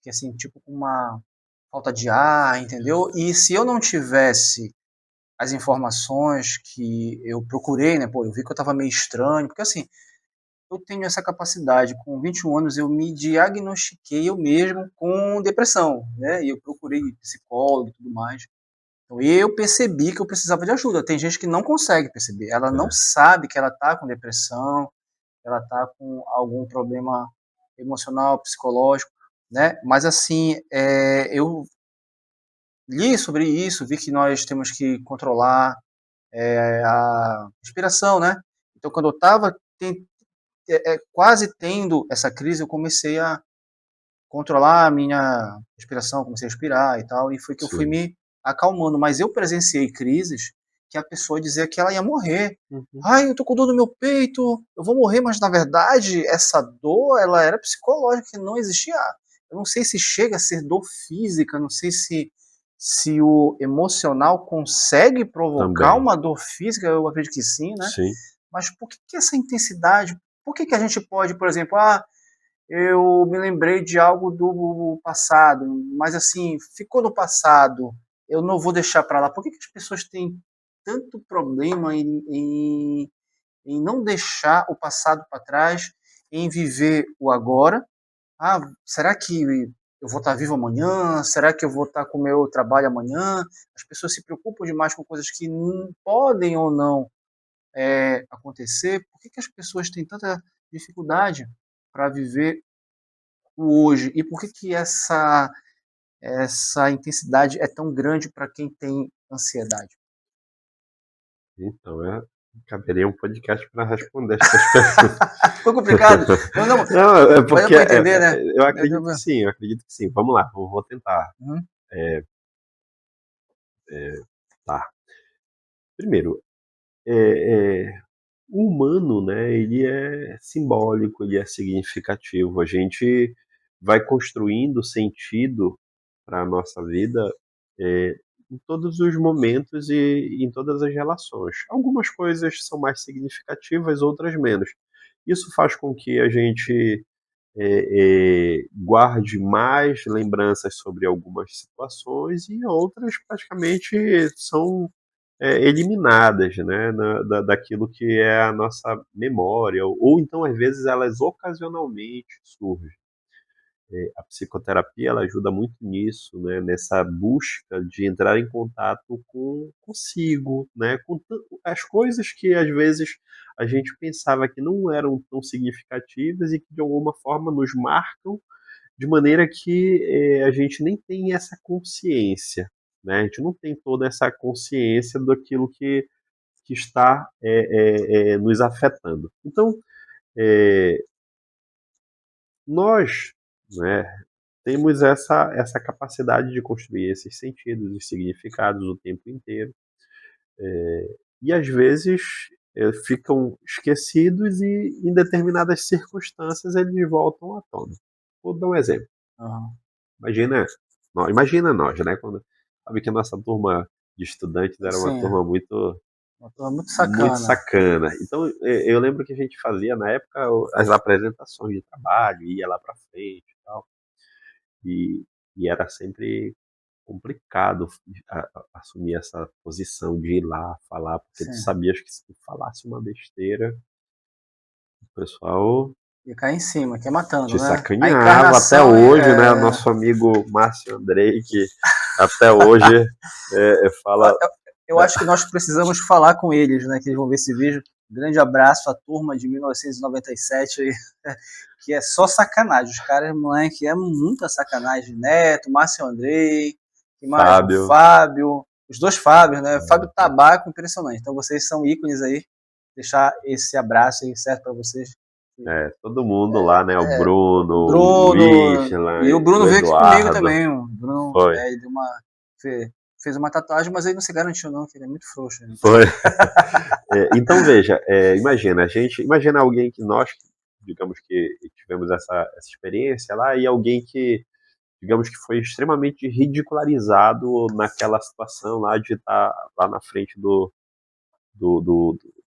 que assim, tipo com uma falta de ar, entendeu? E se eu não tivesse as informações que eu procurei, né? Pô, eu vi que eu estava meio estranho, porque assim, eu tenho essa capacidade. Com 21 anos, eu me diagnostiquei eu mesmo com depressão, né? E eu procurei psicólogo e tudo mais. Então, eu percebi que eu precisava de ajuda. Tem gente que não consegue perceber. Ela não sabe que ela está com depressão, ela está com algum problema emocional, psicológico, né? Mas, assim, eu li sobre isso, vi que nós temos que controlar a respiração, né? Então, quando eu estava quase tendo essa crise, eu comecei a controlar a minha respiração, comecei a respirar e tal, e foi que eu fui me acalmando. Mas eu presenciei crises que a pessoa dizia que ela ia morrer. Ai, eu tô com dor no meu peito, eu vou morrer, mas na verdade essa dor, ela era psicológica, que não existia. Eu não sei se chega a ser dor física, não sei se o emocional consegue provocar Também. uma dor física, eu acredito que sim, né? Sim. Mas por que essa intensidade? Por que a gente pode, por exemplo, eu me lembrei de algo do passado, mas assim, ficou no passado, eu não vou deixar para lá. Por que as pessoas têm tanto problema em não deixar o passado para trás, em viver o agora? Ah, será que eu vou estar vivo amanhã? Será que eu vou estar com o meu trabalho amanhã? As pessoas se preocupam demais com coisas que não podem ou não acontecer. Por que as pessoas têm tanta dificuldade para viver o hoje? E por que essa intensidade é tão grande para quem tem ansiedade? Então, caberia um podcast para responder essas perguntas. Ficou complicado? Não, Não, é mas deu porque para entender, né? eu acredito que sim, eu acredito que sim. Vamos lá, vou tentar. Uhum. Tá. Primeiro, é, o humano, né, ele é simbólico, ele é significativo. A gente vai construindo sentido para a nossa vida é, em todos os momentos e em todas as relações. Algumas coisas são mais significativas, outras menos. Isso faz com que a gente guarde mais lembranças sobre algumas situações e outras praticamente são eliminadas, né, daquilo que é a nossa memória, ou então às vezes elas ocasionalmente surgem. A psicoterapia ela ajuda muito nisso, né, nessa busca de entrar em contato com consigo, né, com as coisas que às vezes a gente pensava que não eram tão significativas e que de alguma forma nos marcam de maneira que a gente nem tem essa consciência, né? A gente não tem toda essa consciência daquilo que está nos afetando. Então, é, nós, né, temos essa capacidade de construir esses sentidos e significados o tempo inteiro, e às vezes ficam esquecidos e em determinadas circunstâncias eles voltam à tona. Vou dar um exemplo. Uhum. Imagina nós, né? Quando sabe que a nossa turma de estudantes era uma Sim, turma muito uma turma muito muito sacana. sacana. Então eu lembro que a gente fazia na época as apresentações de trabalho, ia lá para frente e tal, e, e era sempre complicado assumir essa posição de ir lá falar, porque tu Sim. sabias que se tu falasse uma besteira, o pessoal E cai em cima, que é matando, te né? A sacaneava até encarnação hoje, né? Nosso amigo Márcio Andrei, que até hoje fala. eu acho que nós precisamos falar com eles, né? Que eles vão ver esse vídeo. Grande abraço à turma de 1997, que é só sacanagem. Os caras, moleque, é muita sacanagem. Neto, Márcio Andrei, que mais? O Fábio, Fábio, os dois Fábios, né? Fábio Tabaco, impressionante. Então vocês são ícones aí. Deixar esse abraço aí certo para vocês. todo mundo lá, né? O Bruno, O o Bruno, Isla, e o o Bruno veio aqui comigo Eduardo. também. O Bruno, Foi. ele deu uma, fez uma tatuagem, mas ele não se garantiu não, que ele é muito frouxo. Né? Foi. Então veja, imagina alguém que nós, digamos que tivemos essa experiência lá, e alguém que, digamos que foi extremamente ridicularizado naquela situação lá de estar lá na frente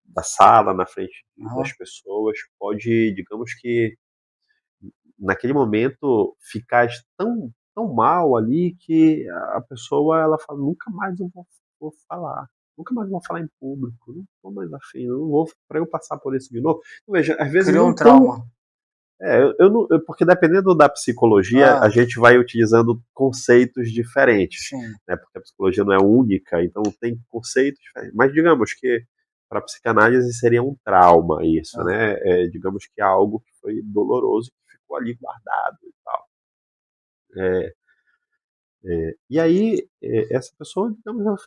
da sala, na frente das Uhum. pessoas, pode, digamos que naquele momento ficar tão mal ali que a pessoa ela fala, nunca mais eu vou falar. Nunca mais vou falar em público, não estou mais afim, não vou para eu passar por isso de novo. Então, veja, às vezes Criou não um tão. trauma. Porque dependendo da psicologia, a Ah, gente vai utilizando conceitos diferentes, sim. né? Porque a psicologia não é única, então tem conceitos diferentes. Mas digamos que para a psicanálise seria um trauma isso, Ah, né? Digamos que é algo que foi doloroso, que ficou ali guardado e tal. E aí, essa pessoa, digamos,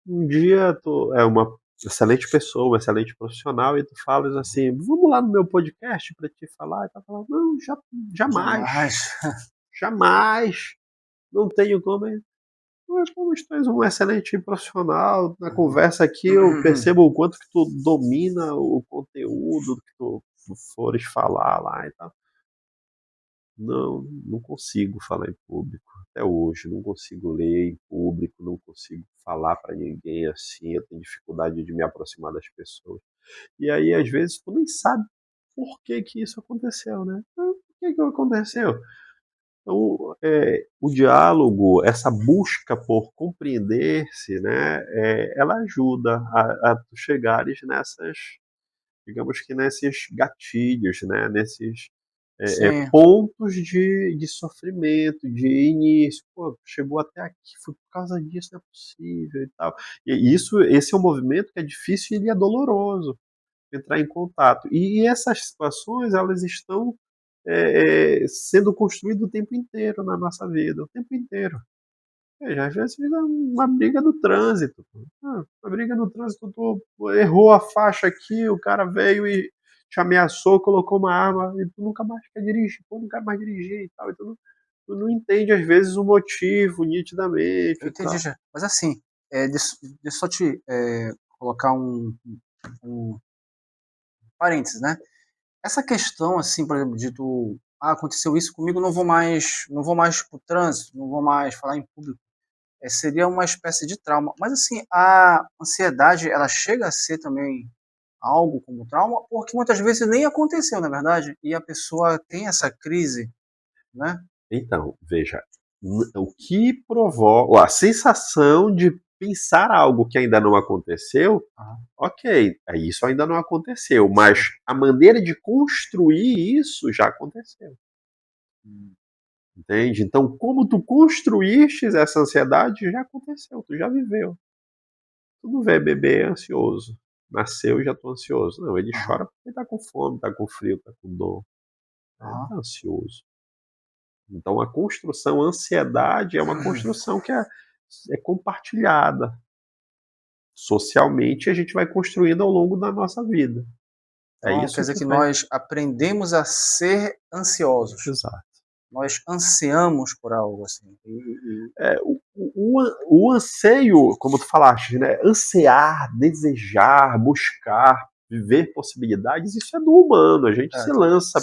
um dia é uma excelente pessoa, uma excelente profissional, e tu falas assim, vamos lá no meu podcast para te falar, e tá falando, não, jamais, jamais. jamais, não tenho como. Mas como tu és um excelente profissional, na conversa aqui eu percebo o quanto que tu domina o conteúdo que tu fores falar lá e tal. Não, não consigo falar em público. Até hoje, não consigo ler em público, não consigo falar para ninguém assim. Eu tenho dificuldade de me aproximar das pessoas. E aí, às vezes, tu nem sabe por que que isso aconteceu, né? Por que que aconteceu? Então, o diálogo, essa busca por compreender-se, né, ela ajuda a tu chegares nessas, digamos que nesses gatilhos, né, nesses Sim. pontos de sofrimento, de início. Pô, chegou até aqui, foi por causa disso, não é possível e tal. E esse é um movimento que é difícil e ele é doloroso entrar em contato. E essas situações, elas estão sendo construídas o tempo inteiro na nossa vida, o tempo inteiro. Veja, às vezes é uma briga no trânsito. Uma briga no trânsito, tu errou a faixa aqui, o cara veio e te ameaçou, colocou uma arma, e tu nunca mais quer dirigir, tu nunca mais dirigir e tal. E tu não entende, às vezes, o motivo nitidamente Eu e entendi tal. já. Mas assim, deixa eu só te colocar um parênteses, né? Essa questão, assim, por exemplo, de tu, aconteceu isso comigo, não vou mais pro trânsito, não vou mais falar em público. Seria uma espécie de trauma. Mas, assim, a ansiedade, ela chega a ser também algo como trauma, porque muitas vezes nem aconteceu, na verdade, e a pessoa tem essa crise, né? Então, veja, o que provoca, a sensação de pensar algo que ainda não aconteceu, ok, isso ainda não aconteceu, mas a maneira de construir isso já aconteceu. Entende? Então, como tu construíste essa ansiedade, já aconteceu, tu já viveu. Tu não vê bebê ansioso. Nasceu e já tô ansioso. Não, ele chora porque tá com fome, tá com frio, tá com dor. Tá ansioso. Então, a construção, a ansiedade é uma construção que é compartilhada. Socialmente, a gente vai construindo ao longo da nossa vida. Então, quer dizer que nós aprendemos a ser ansiosos. Exato. Nós ansiamos por algo, assim. O anseio, como tu falaste, né? Ansiar, desejar, buscar, viver possibilidades, isso é do humano. A gente se lança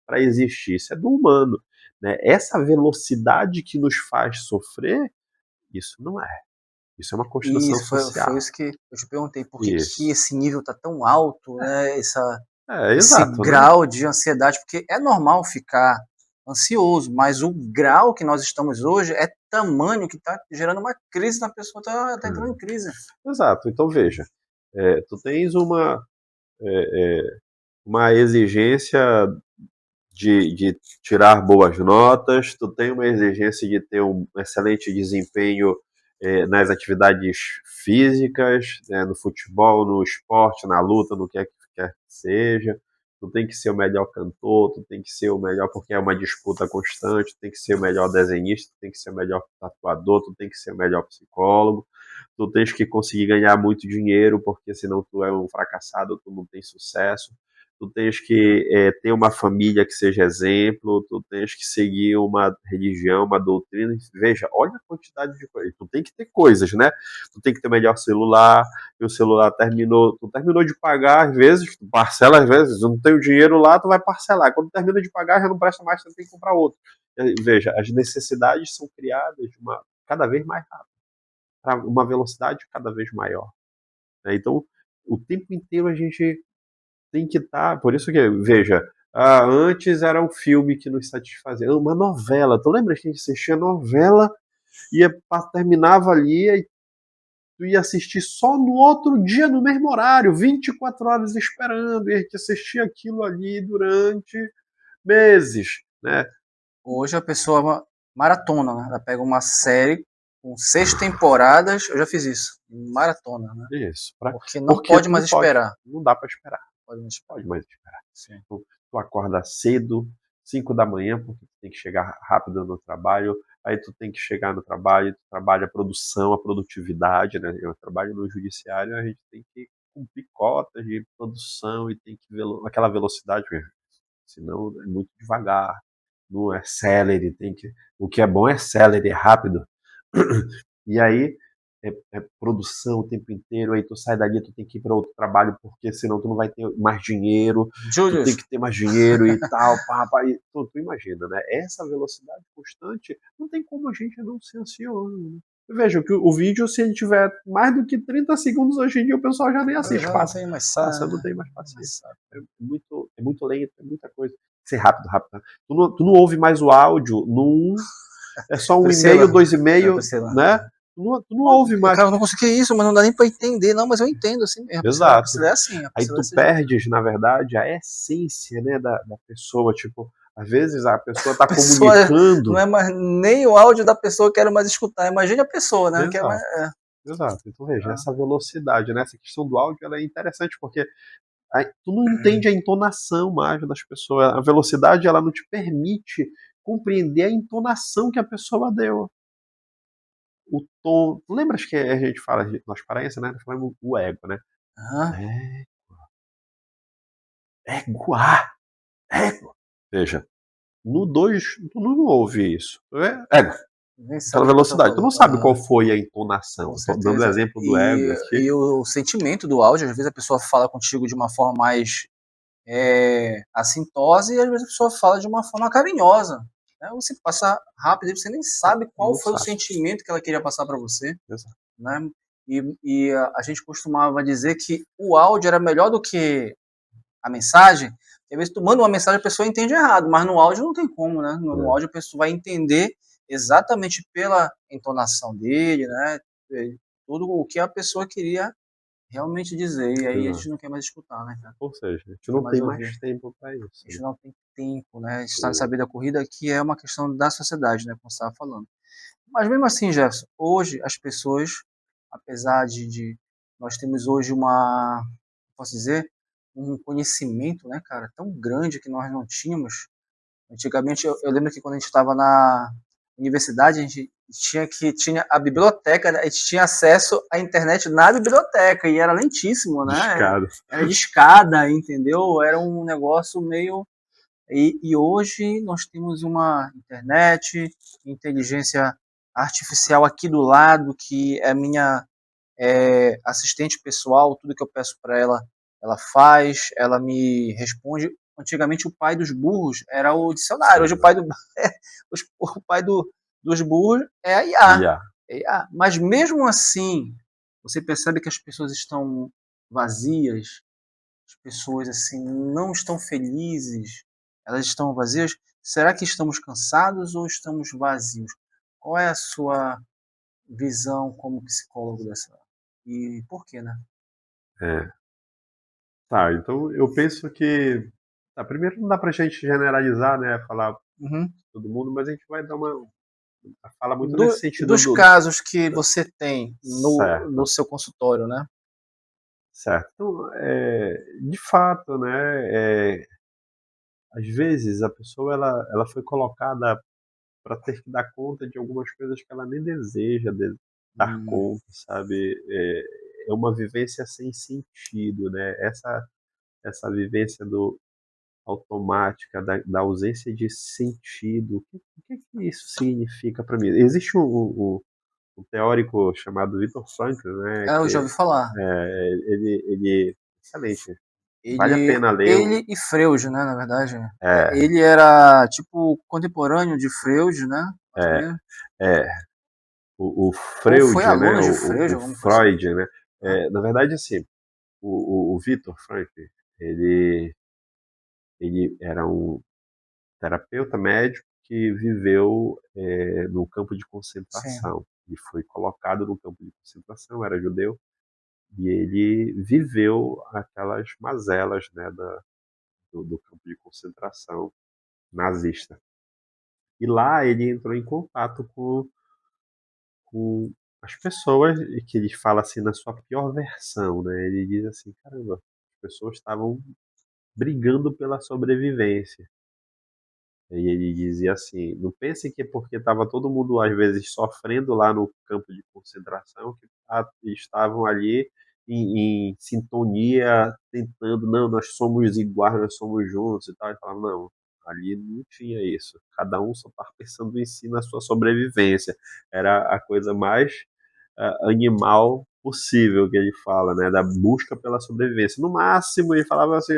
para existir, isso é do humano. Né? Essa velocidade que nos faz sofrer, isso não é. Isso é uma construção social. Foi isso que eu te perguntei. Por que esse nível está tão alto, né? Esse grau de ansiedade? Porque é normal ficar ansioso, mas o grau que nós estamos hoje é tamanho que está gerando uma crise na pessoa, está entrando em crise. Exato. Então, veja, tu tens uma exigência de tirar boas notas, tu tem uma exigência de ter um excelente desempenho nas atividades físicas, né, no futebol, no esporte, na luta, no que quer que seja. Tu tem que ser o melhor cantor, tu tem que ser o melhor porque é uma disputa constante, tu tem que ser o melhor desenhista, tu tem que ser o melhor tatuador, tu tem que ser o melhor psicólogo, tu tens que conseguir ganhar muito dinheiro porque senão tu é um fracassado, tu não tem sucesso. Tu tens que ter uma família que seja exemplo, tu tens que seguir uma religião, uma doutrina. Veja, olha a quantidade de coisas. Tu tem que ter coisas, né? Tu tem que ter o melhor celular, e o celular tu terminou de pagar, às vezes, tu parcela, às vezes, não tem o dinheiro lá, tu vai parcelar. Quando termina de pagar, já não presta mais, tu tem que comprar outro. Veja, as necessidades são criadas cada vez mais rápido, para uma velocidade cada vez maior. Então, o tempo inteiro a gente tem que estar. Por isso que, veja, antes era um filme que nos satisfazia. Uma novela. Tu lembra que a gente assistia novela, terminava ali e tu ia assistir só no outro dia, no mesmo horário, 24 horas esperando, e a gente assistia aquilo ali durante meses, né? Hoje a pessoa maratona, né? Ela pega uma série com 6 temporadas, eu já fiz isso, maratona, né? Isso. Porque não pode mais esperar. Não dá para esperar. Pode mais esperar. Tu acorda cedo, 5 da manhã, porque tu tem que chegar rápido no trabalho, aí tu tem que chegar no trabalho, tu trabalha a produção, a produtividade, né? Eu trabalho no judiciário, a gente tem que cumprir cotas de produção e tem que aquela velocidade mesmo. Senão é muito devagar, não é celery, o que é bom é celery, é rápido. E aí produção o tempo inteiro, aí tu sai dali, tu tem que ir para outro trabalho, porque senão tu não vai ter mais dinheiro, tu tem que ter mais dinheiro e tal, tu imagina, né? Essa velocidade constante, não tem como a gente não ser ansioso, né? Veja, que o vídeo, se ele tiver mais do que 30 segundos hoje em dia, o pessoal já nem assiste, não tem mais paciência. É muito lento, é muita coisa. Ser rápido. Tu não ouve mais o áudio é só 1,5, 2,5, né? Tu não ouve mais. Cara, eu não consegui isso, mas não dá nem pra entender. Não, mas eu entendo, assim mesmo. Exato. É assim, aí tu perdes, na verdade, a essência, né, da pessoa. Tipo, às vezes a pessoa tá comunicando. Não é mais nem o áudio da pessoa que eu quero mais escutar. Imagine a pessoa, né? Exato. Exato. Então, veja, essa velocidade, né? Essa questão do áudio, ela é interessante, porque tu não entende a entonação mais das pessoas. A velocidade, ela não te permite compreender a entonação que a pessoa deu. O tom. Tu lembras que a gente fala de transparência, né? Nós falamos o ego, né? Ego. Veja, no 2, tu não ouve isso. Ego. Aquela velocidade. Tu não sabe qual foi a entonação. Estou dando o exemplo do ego aqui. E o sentimento do áudio, às vezes a pessoa fala contigo de uma forma mais assintose e às vezes a pessoa fala de uma forma carinhosa. Né? Você passa rápido e você nem sabe qual foi o sentimento que ela queria passar para você. Exato. Né? E a gente costumava dizer que o áudio era melhor do que a mensagem. Às vezes tu manda uma mensagem, a pessoa entende errado, mas no áudio não tem como, né? No áudio a pessoa vai entender exatamente pela entonação dele, né? Tudo o que a pessoa queria realmente dizer. E aí a gente não quer mais escutar, né, cara? Ou seja, a gente não tem mais tempo para isso. A gente não tem tempo, né? A gente está nessa vida corrida que é uma questão da sociedade, né? Como você estava falando. Mas mesmo assim, Jefferson, hoje as pessoas, apesar de nós temos hoje posso dizer, um conhecimento, né, cara, tão grande que nós não tínhamos. Antigamente, eu lembro que quando a gente estava na universidade, a gente tinha a biblioteca, né? A gente tinha acesso à internet na biblioteca e era lentíssimo, né? Era de escada, entendeu? Era um negócio meio... E hoje nós temos uma internet, inteligência artificial aqui do lado, que é minha assistente pessoal, tudo que eu peço para ela, ela faz, ela me responde. Antigamente o pai dos burros era o dicionário, hoje o pai, o pai dos burros é a IA. Mas mesmo assim, você percebe que as pessoas estão vazias, as pessoas assim não estão felizes, elas estão vazias. Será que estamos cansados ou estamos vazios? Qual é a sua visão como psicólogo dessa? E por quê, né? Tá, então eu penso que... primeiro não dá pra gente generalizar, né? Falar todo mundo, mas a gente vai dar uma... Fala muito nesse sentido dos casos que você tem no seu consultório, né? Certo. Então, de fato, né? Às vezes a pessoa ela foi colocada para ter que dar conta de algumas coisas que ela nem deseja dar conta, sabe? É uma vivência sem sentido, né? Essa vivência automática, da ausência de sentido. O que isso significa para mim? Existe um teórico chamado Viktor Frankl, né? Eu já ouvi falar. Ele excelente. Vale a pena ler. Ele e Freud, né, na verdade. Ele era tipo contemporâneo de Freud, né? O Freud, foi né? De Freud, o Freud, né? Na verdade, assim, o Viktor Frankl, ele era um terapeuta médico que viveu no campo de concentração. Ele foi colocado no campo de concentração, era judeu, e ele viveu aquelas mazelas, né, do campo de concentração nazista. E lá ele entrou em contato com as pessoas, que ele fala assim na sua pior versão, né? Ele diz assim, caramba, as pessoas estavam brigando pela sobrevivência. E ele dizia assim, não pense que porque estava todo mundo às vezes sofrendo lá no campo de concentração que estavam ali em sintonia, tentando, não, nós somos iguais, nós somos juntos e tal. Ele falava, não, ali não tinha isso. Cada um só estava pensando em si, na sua sobrevivência. Era a coisa mais animal possível que ele fala, né, da busca pela sobrevivência. No máximo, ele falava assim,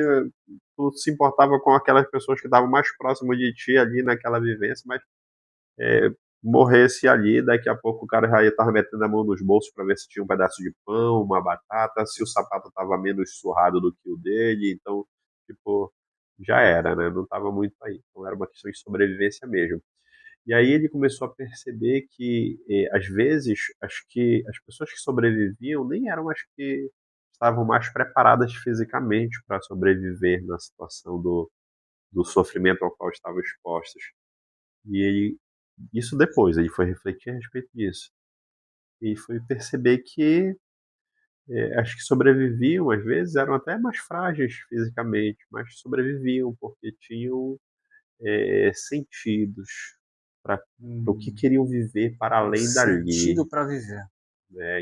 tu se importava com aquelas pessoas que estavam mais próximas de ti ali naquela vivência, mas morresse ali, daqui a pouco o cara já estava metendo a mão nos bolsos para ver se tinha um pedaço de pão, uma batata, se o sapato estava menos surrado do que o dele, então, tipo, já era, né? Não estava muito aí. Então era uma questão de sobrevivência mesmo. E aí ele começou a perceber que, às vezes, acho que as pessoas que sobreviviam nem eram as que estavam mais preparadas fisicamente para sobreviver na situação do sofrimento ao qual estavam expostas. E isso depois, ele foi refletir a respeito disso. E foi perceber que acho que sobreviviam, às vezes, eram até mais frágeis fisicamente, mas sobreviviam porque tinham sentidos para o que queriam viver para além dali. Sentido para viver.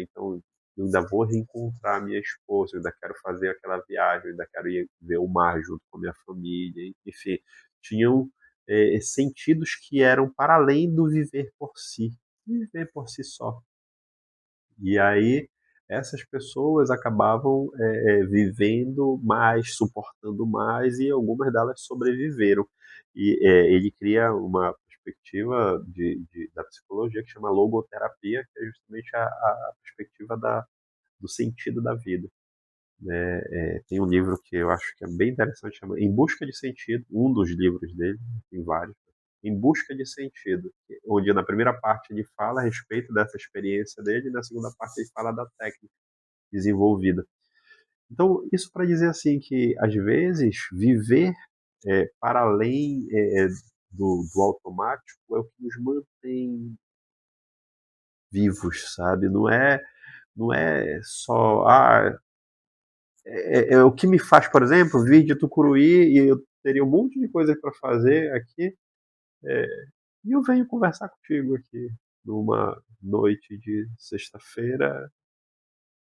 Então, eu ainda vou reencontrar minha esposa, eu ainda quero fazer aquela viagem, eu ainda quero ir ver o mar junto com a minha família, enfim, tinham sentidos que eram para além do viver por si só. E aí essas pessoas acabavam vivendo mais, suportando mais, e algumas delas sobreviveram. E ele cria uma perspectiva da psicologia que chama logoterapia, que é justamente a perspectiva do sentido da vida. Né? Tem um livro que eu acho que é bem interessante, chama Em Busca de Sentido, um dos livros dele, tem vários, Em Busca de Sentido, onde na primeira parte ele fala a respeito dessa experiência dele, e na segunda parte ele fala da técnica desenvolvida. Então, isso para dizer assim que, às vezes, viver para além do automático é o que nos mantém vivos, sabe? Não é só é o que me faz, por exemplo, vir de Tucuruí, e eu teria um monte de coisa para fazer aqui, e eu venho conversar contigo aqui numa noite de sexta-feira,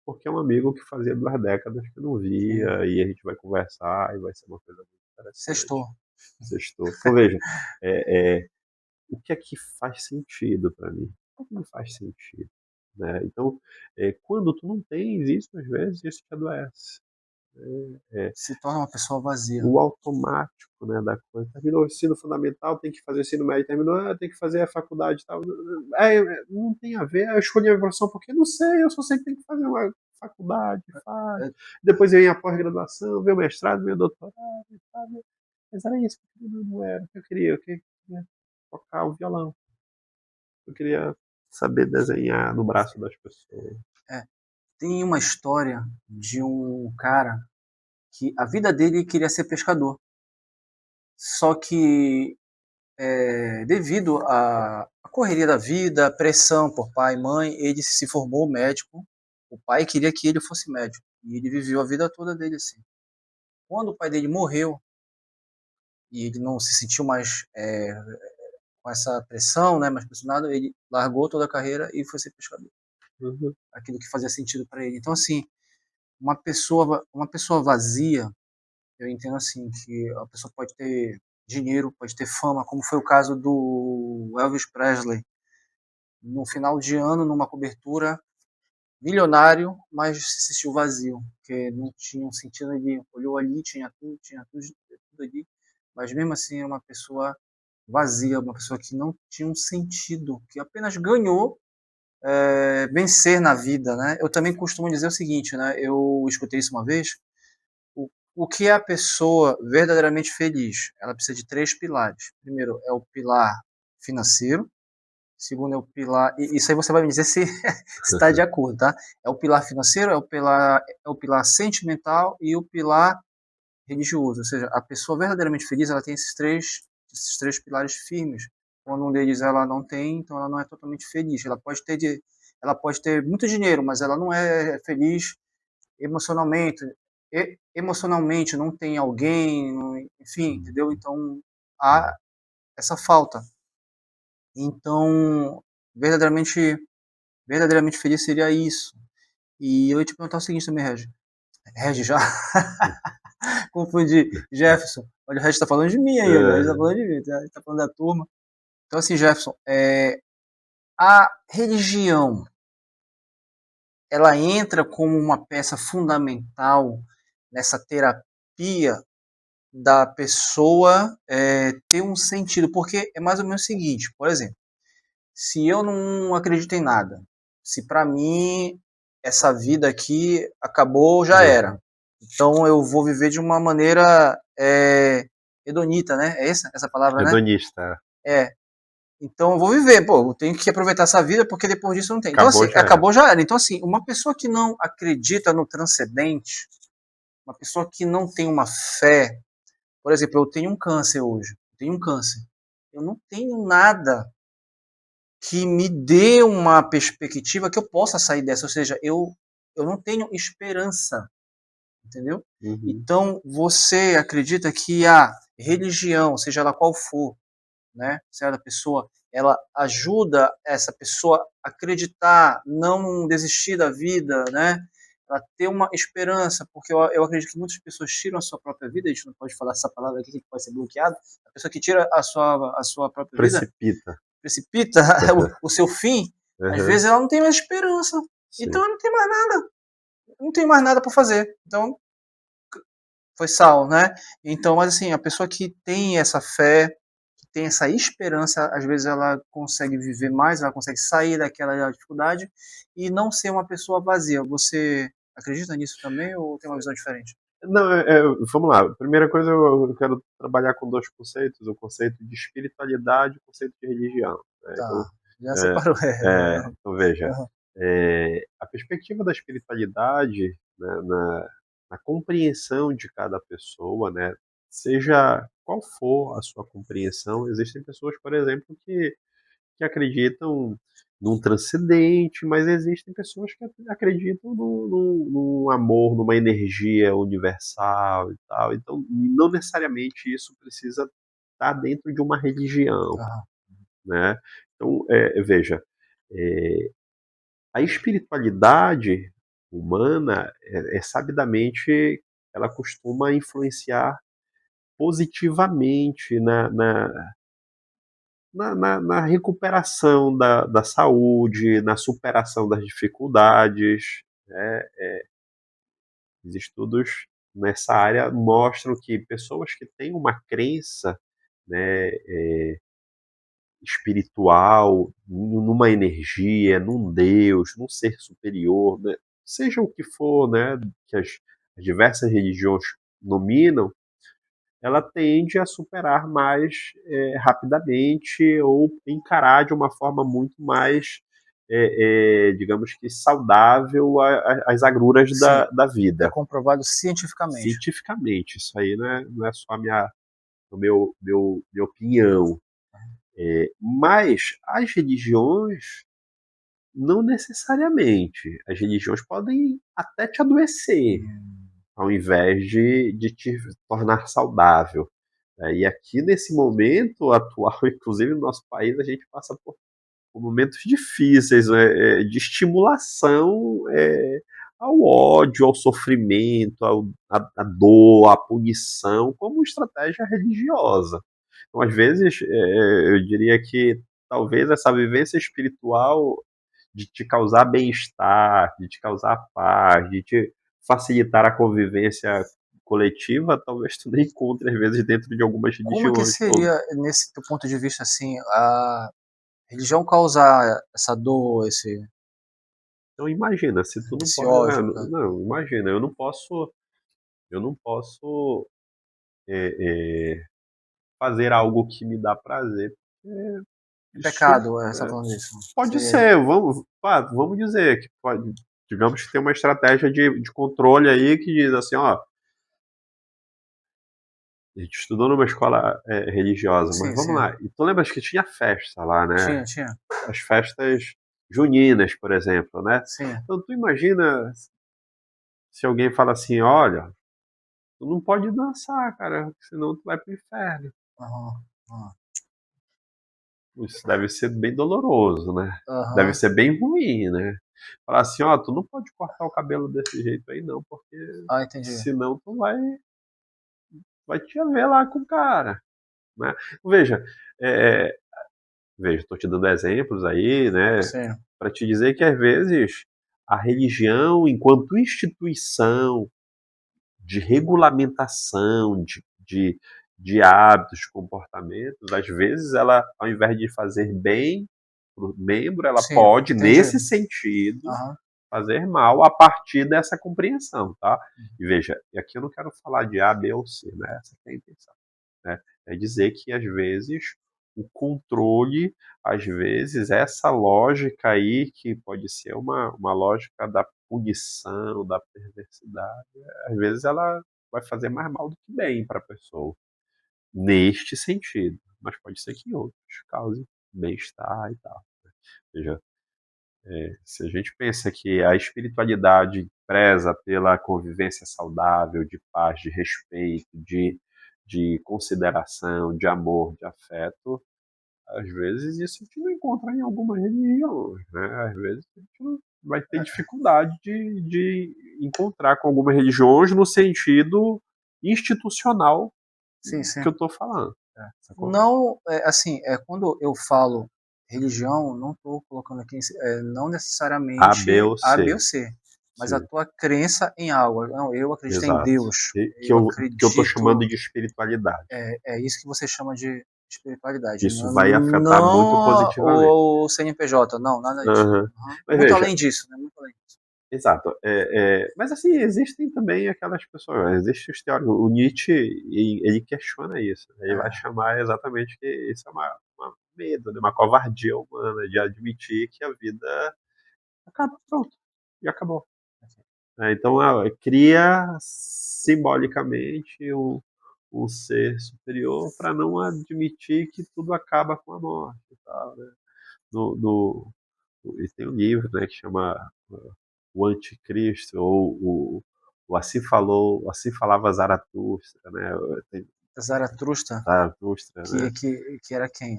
porque é um amigo que fazia 2 décadas que eu não via. Sim. E a gente vai conversar e vai ser uma coisa muito interessante. Sextou. Então veja, o que é que faz sentido para mim? O que não faz sentido? Né? Então, quando tu não tens isso, às vezes isso te adoece. Se torna uma pessoa vazia. O automático, né, da coisa. Terminou o ensino fundamental, tem que fazer o ensino médio, terminou, tem que fazer a faculdade e tal. Não tem a ver, eu escolhi a profissão porque não sei, eu só sei que tem que fazer uma faculdade, faz. Depois eu ia a pós-graduação, veio o mestrado, veio o doutorado, sabe? Mas era isso que não era o que eu queria. Eu queria tocar o violão. Eu queria saber desenhar no braço das pessoas. Tem uma história de um cara que a vida dele queria ser pescador. Só que, devido à correria da vida, pressão por pai e mãe, ele se formou médico. O pai queria que ele fosse médico. E ele viveu a vida toda dele assim. Quando o pai dele morreu, e ele não se sentiu mais com essa pressão, né, mais pressionado, ele largou toda a carreira e foi ser pescador. Uhum. Aquilo que fazia sentido para ele. Então, assim, uma pessoa vazia, eu entendo assim, que a pessoa pode ter dinheiro, pode ter fama, como foi o caso do Elvis Presley. No final de ano, numa cobertura, milionário, mas se sentiu vazio, porque não tinha um sentido. Ele olhou ali, tinha tudo ali, mas mesmo assim é uma pessoa vazia, uma pessoa que não tinha um sentido, que apenas ganhou vencer na vida, né? Eu também costumo dizer o seguinte, né? Eu escutei isso uma vez. O que é a pessoa verdadeiramente feliz? Ela precisa de 3 pilares. Primeiro é o pilar financeiro. Segundo é o pilar... Isso aí você vai me dizer se está de acordo, tá? É o pilar financeiro, é o pilar sentimental e o pilar religioso. Ou seja, a pessoa verdadeiramente feliz, ela tem esses três pilares firmes. Quando um deles ela não tem, então ela não é totalmente feliz. Ela pode ter muito dinheiro, mas ela não é feliz emocionalmente. Emocionalmente não tem alguém, enfim, entendeu? Então há essa falta. Então, verdadeiramente feliz seria isso. E eu ia te perguntar o seguinte também, Regi já confundi. Jefferson, olha, o Regi tá falando de mim aí, o Regi tá falando de mim, tá falando da turma. Então, assim, Jefferson, a religião, ela entra como uma peça fundamental nessa terapia da pessoa ter um sentido, porque é mais ou menos o seguinte, por exemplo, se eu não acredito em nada, se para mim essa vida aqui acabou, já era, então eu vou viver de uma maneira hedonita, né? É essa palavra, né? Hedonista. Então eu vou viver, pô, eu tenho que aproveitar essa vida porque depois disso não tem. Então, assim, acabou já era. Então, assim, uma pessoa que não acredita no transcendente, uma pessoa que não tem uma fé, por exemplo, eu tenho um câncer hoje, eu não tenho nada que me dê uma perspectiva que eu possa sair dessa, ou seja, eu não tenho esperança, entendeu? Uhum. Então, você acredita que a religião, seja ela qual for, né, certa pessoa, ela ajuda essa pessoa a acreditar, não desistir da vida, né? Ela ter uma esperança, porque eu acredito que muitas pessoas tiram a sua própria vida, a gente não pode falar essa palavra aqui que pode ser bloqueado, a pessoa que tira a sua própria vida, precipita o seu fim, às vezes ela não tem mais esperança. Sim. Então eu não tenho mais nada. Não tenho mais nada para fazer. Então, foi sal, né? Então, mas assim, a pessoa que tem essa fé, que tem essa esperança, às vezes ela consegue viver mais, ela consegue sair daquela dificuldade e não ser uma pessoa vazia. Você acredita nisso também ou tem uma visão diferente? Não, vamos lá. Primeira coisa, eu quero trabalhar com dois conceitos: o conceito de espiritualidade e o conceito de religião. Né? Tá, já É, separou. então veja, a perspectiva da espiritualidade, né, na compreensão de cada pessoa, né, seja qual for a sua compreensão, existem pessoas, por exemplo, que acreditam num transcendente, mas existem pessoas que acreditam num amor, numa energia universal e tal. Então, não necessariamente isso precisa estar dentro de uma religião, né? Então, veja, é, a espiritualidade humana sabidamente ela costuma influenciar positivamente na recuperação da saúde, na superação das dificuldades. Né? Os estudos nessa área mostram que pessoas que têm uma crença, né, espiritual, numa energia, num Deus, num ser superior, né, seja o que for, né, que as diversas religiões nominam, ela tende a superar mais rapidamente ou encarar de uma forma muito mais, digamos que saudável as agruras da É vida. comprovado cientificamente. Cientificamente, isso aí não é só a minha opinião. Mas as religiões, não necessariamente. As religiões podem até te adoecer, ao invés de te tornar saudável. E aqui, nesse momento atual, inclusive no nosso país, a gente passa por momentos difíceis, né, de estimulação ao ódio, ao sofrimento, à dor, à punição, como estratégia religiosa. Então, às vezes, eu diria que talvez essa vivência espiritual de te causar bem-estar, de te causar paz, de te facilitar a convivência coletiva, talvez tu nem encontre, às vezes, dentro de algumas Como que religiões. seria, nesse teu ponto de vista, assim, a religião causar essa dor, Então imagina, se tu não esse pode, ódio? não, imagina, eu não posso fazer algo que me dá prazer. É Isso pecado, você tá falando disso? pode ser, vamos dizer que pode, digamos que tem uma estratégia de controle aí que diz assim, ó, a gente estudou numa escola religiosa, mas Sim, vamos sim. lá. E tu lembras que tinha festa lá, né? Tinha. As festas juninas, por exemplo, né? Sim. Então tu imagina se alguém fala assim, olha, tu não pode dançar, cara, senão tu vai pro inferno. Isso deve ser bem doloroso, né? Deve ser bem ruim, né? Falar assim, ó, tu não pode cortar o cabelo desse jeito aí não, porque Entendi. senão tu vai te ver lá com o cara, né? Veja, estou te dando exemplos aí, né? Para te dizer que às vezes a religião, enquanto instituição de regulamentação, de hábitos, de comportamentos, às vezes ela, ao invés de fazer bem para o membro, ela pode, nesse sentido, fazer mal a partir dessa compreensão, tá? E veja, e aqui eu não quero falar de A, B ou C, né? Essa é a intenção, né? É dizer que, às vezes, o controle, às vezes, essa lógica aí, que pode ser uma lógica da punição, da perversidade, às vezes ela vai fazer mais mal do que bem para a pessoa, neste sentido. Mas pode ser que em outros cause bem-estar e tal. Veja, se a gente pensa que a espiritualidade preza pela convivência saudável, de paz, de respeito, de consideração, de amor, de afeto, às vezes isso a gente não encontra em algumas religiões, né? Às vezes a gente não vai ter dificuldade de encontrar com algumas religiões no sentido institucional que eu estou falando. Não, assim, quando eu falo religião, não estou colocando aqui, não A, B necessariamente ou A, B ou C. C, mas a Sim, tua crença em algo. Não, eu acredito em exato. Deus, Que eu eu tô chamando acredito, de espiritualidade. é isso que você chama de espiritualidade, Isso vai afetar muito não positivamente. o CNPJ, não, nada disso. Aham. Uhum. Mas Muito veja, além disso, né? Muito além disso. exato. Mas assim, existem também aquelas pessoas, existem os teóricos. O Nietzsche, ele questiona isso. Ele vai É, chamar exatamente que isso é uma medo, né, uma covardia humana de admitir que a vida acaba, pronto, e acabou. Então, cria simbolicamente um ser superior para não admitir que tudo acaba com a morte e tal, né? No, no, e tem um livro, né, que chama O Anticristo, ou o Assim Falava Zaratustra, né? Tem Zaratustra, Zaratustra, né? que era quem?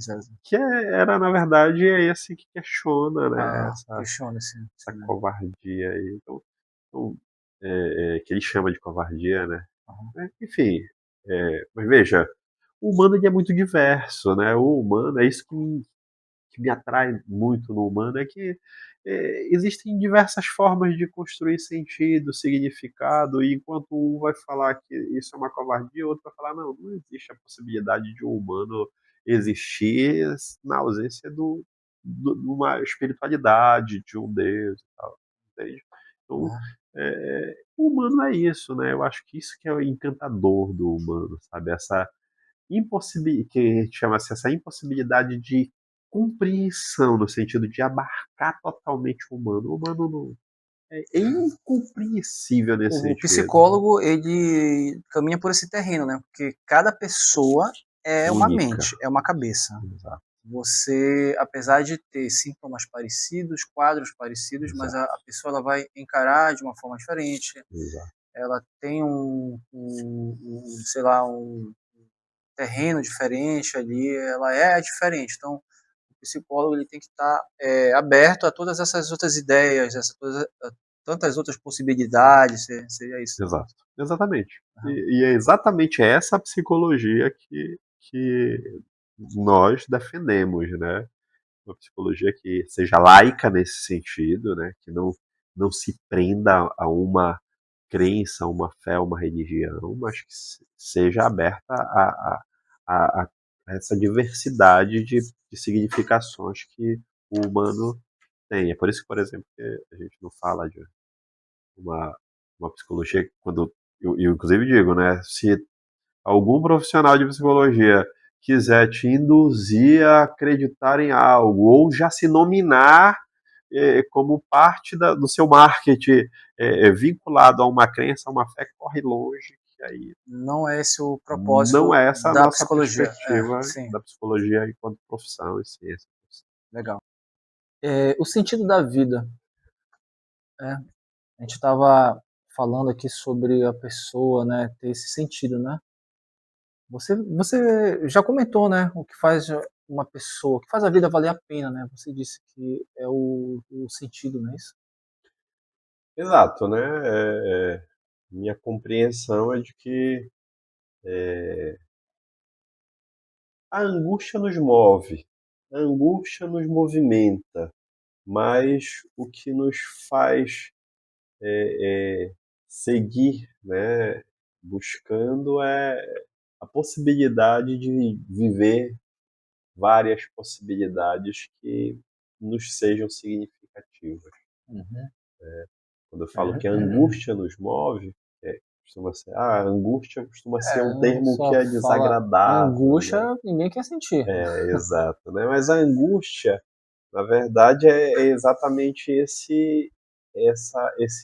Era, na verdade, é esse que questiona, né, Questiona essa né? covardia aí. Então, que ele chama de covardia, né? Uhum. Enfim, mas veja, o humano ele é muito diverso, né? O humano, é isso que me atrai muito no humano, é que existem diversas formas de construir sentido, significado, e enquanto um vai falar que isso é uma covardia, o outro vai falar, não, não existe a possibilidade de um humano existir na ausência de uma espiritualidade, de um Deus e tal, entende? Então, Uhum. o humano é isso, né? Eu acho que isso que é o encantador do humano, sabe? Essa que a gente chama assim, essa impossibilidade de compreensão, no sentido de abarcar totalmente o humano. O humano não, é incompreensível nesse O sentido. psicólogo, ele caminha por esse terreno, né? Porque cada pessoa é uma Única. mente, é uma cabeça. Exato, Você, apesar de ter sintomas parecidos, quadros parecidos, mas exato, a pessoa ela vai encarar de uma forma diferente. exato. Ela tem sei lá, um terreno diferente ali, ela é diferente. Então, o psicólogo ele tem que estar aberto a todas essas outras ideias, a tantas outras possibilidades, seria isso. Exato. Exatamente. Uhum. E é exatamente essa psicologia que nós defendemos, né? Uma psicologia que seja laica nesse sentido, né? Que não se prenda a uma crença, a uma fé, a uma religião, mas que seja aberta a essa diversidade de significações que o humano tem. É por isso que, por exemplo, que a gente não fala de uma, uma psicologia, quando eu inclusive digo, né? Se algum profissional de psicologia quiser te induzir a acreditar em algo, ou já se nominar como parte do seu marketing vinculado a uma crença, a uma fé, corre longe, que aí Não é esse o não propósito é essa a da nossa psicologia. perspectiva Sim, da psicologia enquanto profissão e ciência. legal. O sentido da vida. A gente estava falando aqui sobre a pessoa, né, ter esse sentido, né? Você já comentou, né, o que faz uma pessoa, o que faz a vida valer a pena, né? Você disse que é o sentido, não é isso? Exato, né? Minha compreensão é de que a angústia nos move, a angústia nos movimenta, mas o que nos faz seguir, né, buscando a possibilidade de viver várias possibilidades que nos sejam significativas. Uhum. Quando eu falo que a angústia nos move, a angústia costuma ser um termo que Só é fala desagradável, angústia, né? ninguém quer sentir. Exato, né? Mas a angústia, na verdade, é exatamente esse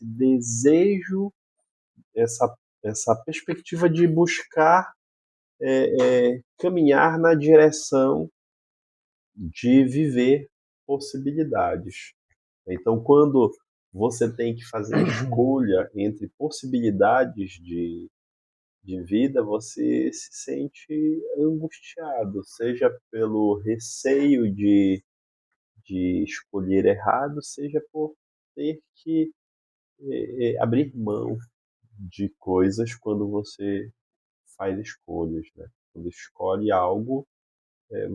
desejo, essa, essa perspectiva de buscar caminhar na direção de viver possibilidades. Então, quando você tem que fazer a escolha entre possibilidades de vida, você se sente angustiado, seja pelo receio de escolher errado, seja por ter que abrir mão de coisas quando você faz escolhas, né? Quando escolhe algo,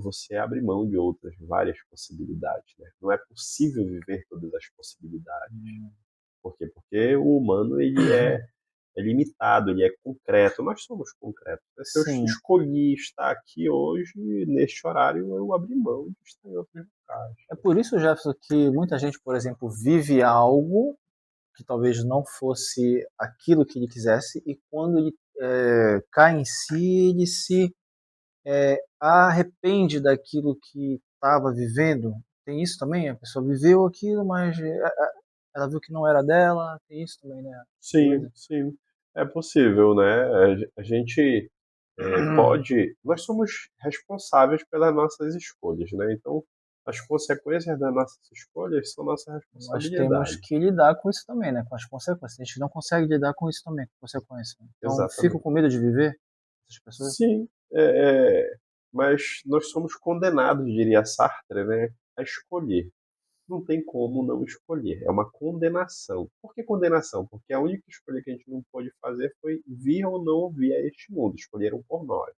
você abre mão de outras várias possibilidades, né? Não é possível viver todas as possibilidades. Por quê? Porque o humano é limitado, ele é concreto. Nós somos concretos. Se eu escolhi estar aqui hoje, neste horário, eu abri mão de estar em outros lugares. É por isso, Jefferson, que muita gente, por exemplo, vive algo que talvez não fosse aquilo que ele quisesse, e quando ele cai em si, ele se arrepende daquilo que estava vivendo. Tem isso também? A pessoa viveu aquilo, mas ela viu que não era dela. Tem isso também, né? Sim, sim. É possível, né? A gente pode... Nós somos responsáveis pelas nossas escolhas, né? Então, as consequências das nossas escolhas são nossa responsabilidade. Nós temos que lidar com isso também, né? Com as consequências. A gente não consegue lidar com isso também, com consequências. Então, Exatamente. fico com medo de viver essas pessoas? Sim, mas nós somos condenados, diria Sartre, né, a escolher. Não tem como não escolher. É uma condenação. Por que condenação? Porque a única escolha que a gente não pôde fazer foi vir ou não vir a este mundo. Escolheram por nós.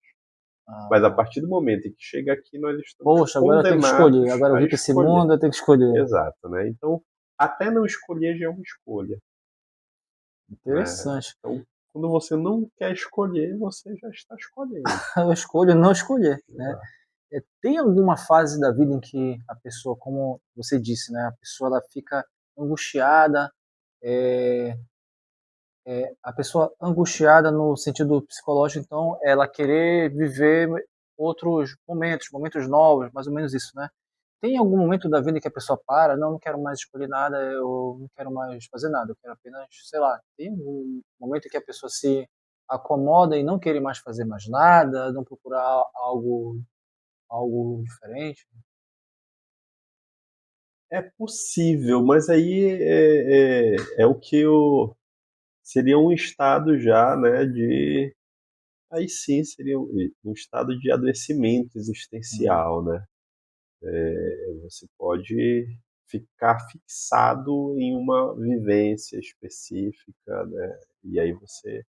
Mas a partir do momento em que chega aqui, nós estamos Poxa, agora eu tenho que escolher. Agora eu vim para esse mundo, eu tenho que escolher. Exato, né? Então, até não escolher já é uma escolha. Interessante. Então, quando você não quer escolher, você já está escolhendo. Eu escolho não escolher, né? Tem alguma fase da vida em que a pessoa, como você disse, né, a pessoa ela fica angustiada, a pessoa angustiada no sentido psicológico, então ela querer viver outros momentos novos, mais ou menos isso, né? Tem algum momento da vida em que a pessoa para, não quero mais escolher nada, eu não quero mais fazer nada, eu quero apenas, sei lá, tem um momento em que a pessoa se acomoda e não querer mais fazer mais nada, não procurar algo diferente? É possível, mas aí é o que seria um estado já, né, de... Aí sim seria um estado de adoecimento existencial, né? Você pode ficar fixado em uma vivência específica, né? E aí você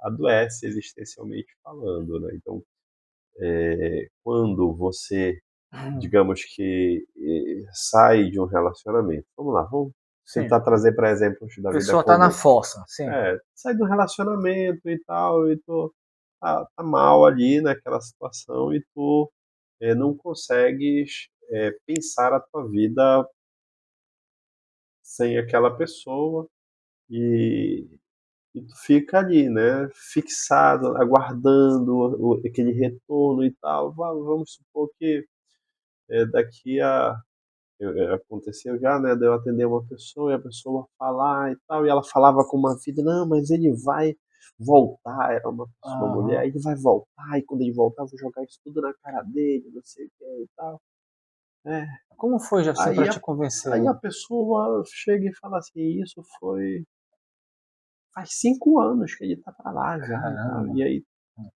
adoece existencialmente falando, né? Então, quando você, digamos que sai de um relacionamento, vamos lá, vamos tentar trazer para exemplos da vida comum. A pessoa está na fossa, sim. Sai do relacionamento e tal, e tá mal ali naquela situação e tu não consegues pensar a tua vida sem aquela pessoa e tu fica ali, né, fixado, aguardando aquele retorno e tal. Vamos supor que daqui a aconteceu já, né, de eu atender uma pessoa e a pessoa falar e tal, e ela falava com uma vida, não, mas ele vai voltar, era uma mulher, ele vai voltar, e quando ele voltar eu vou jogar isso tudo na cara dele, não sei o que e tal. Como foi, Jefferson, para te convencer? Aí a pessoa chega e fala assim, isso faz 5 anos que ele tá pra lá já. E aí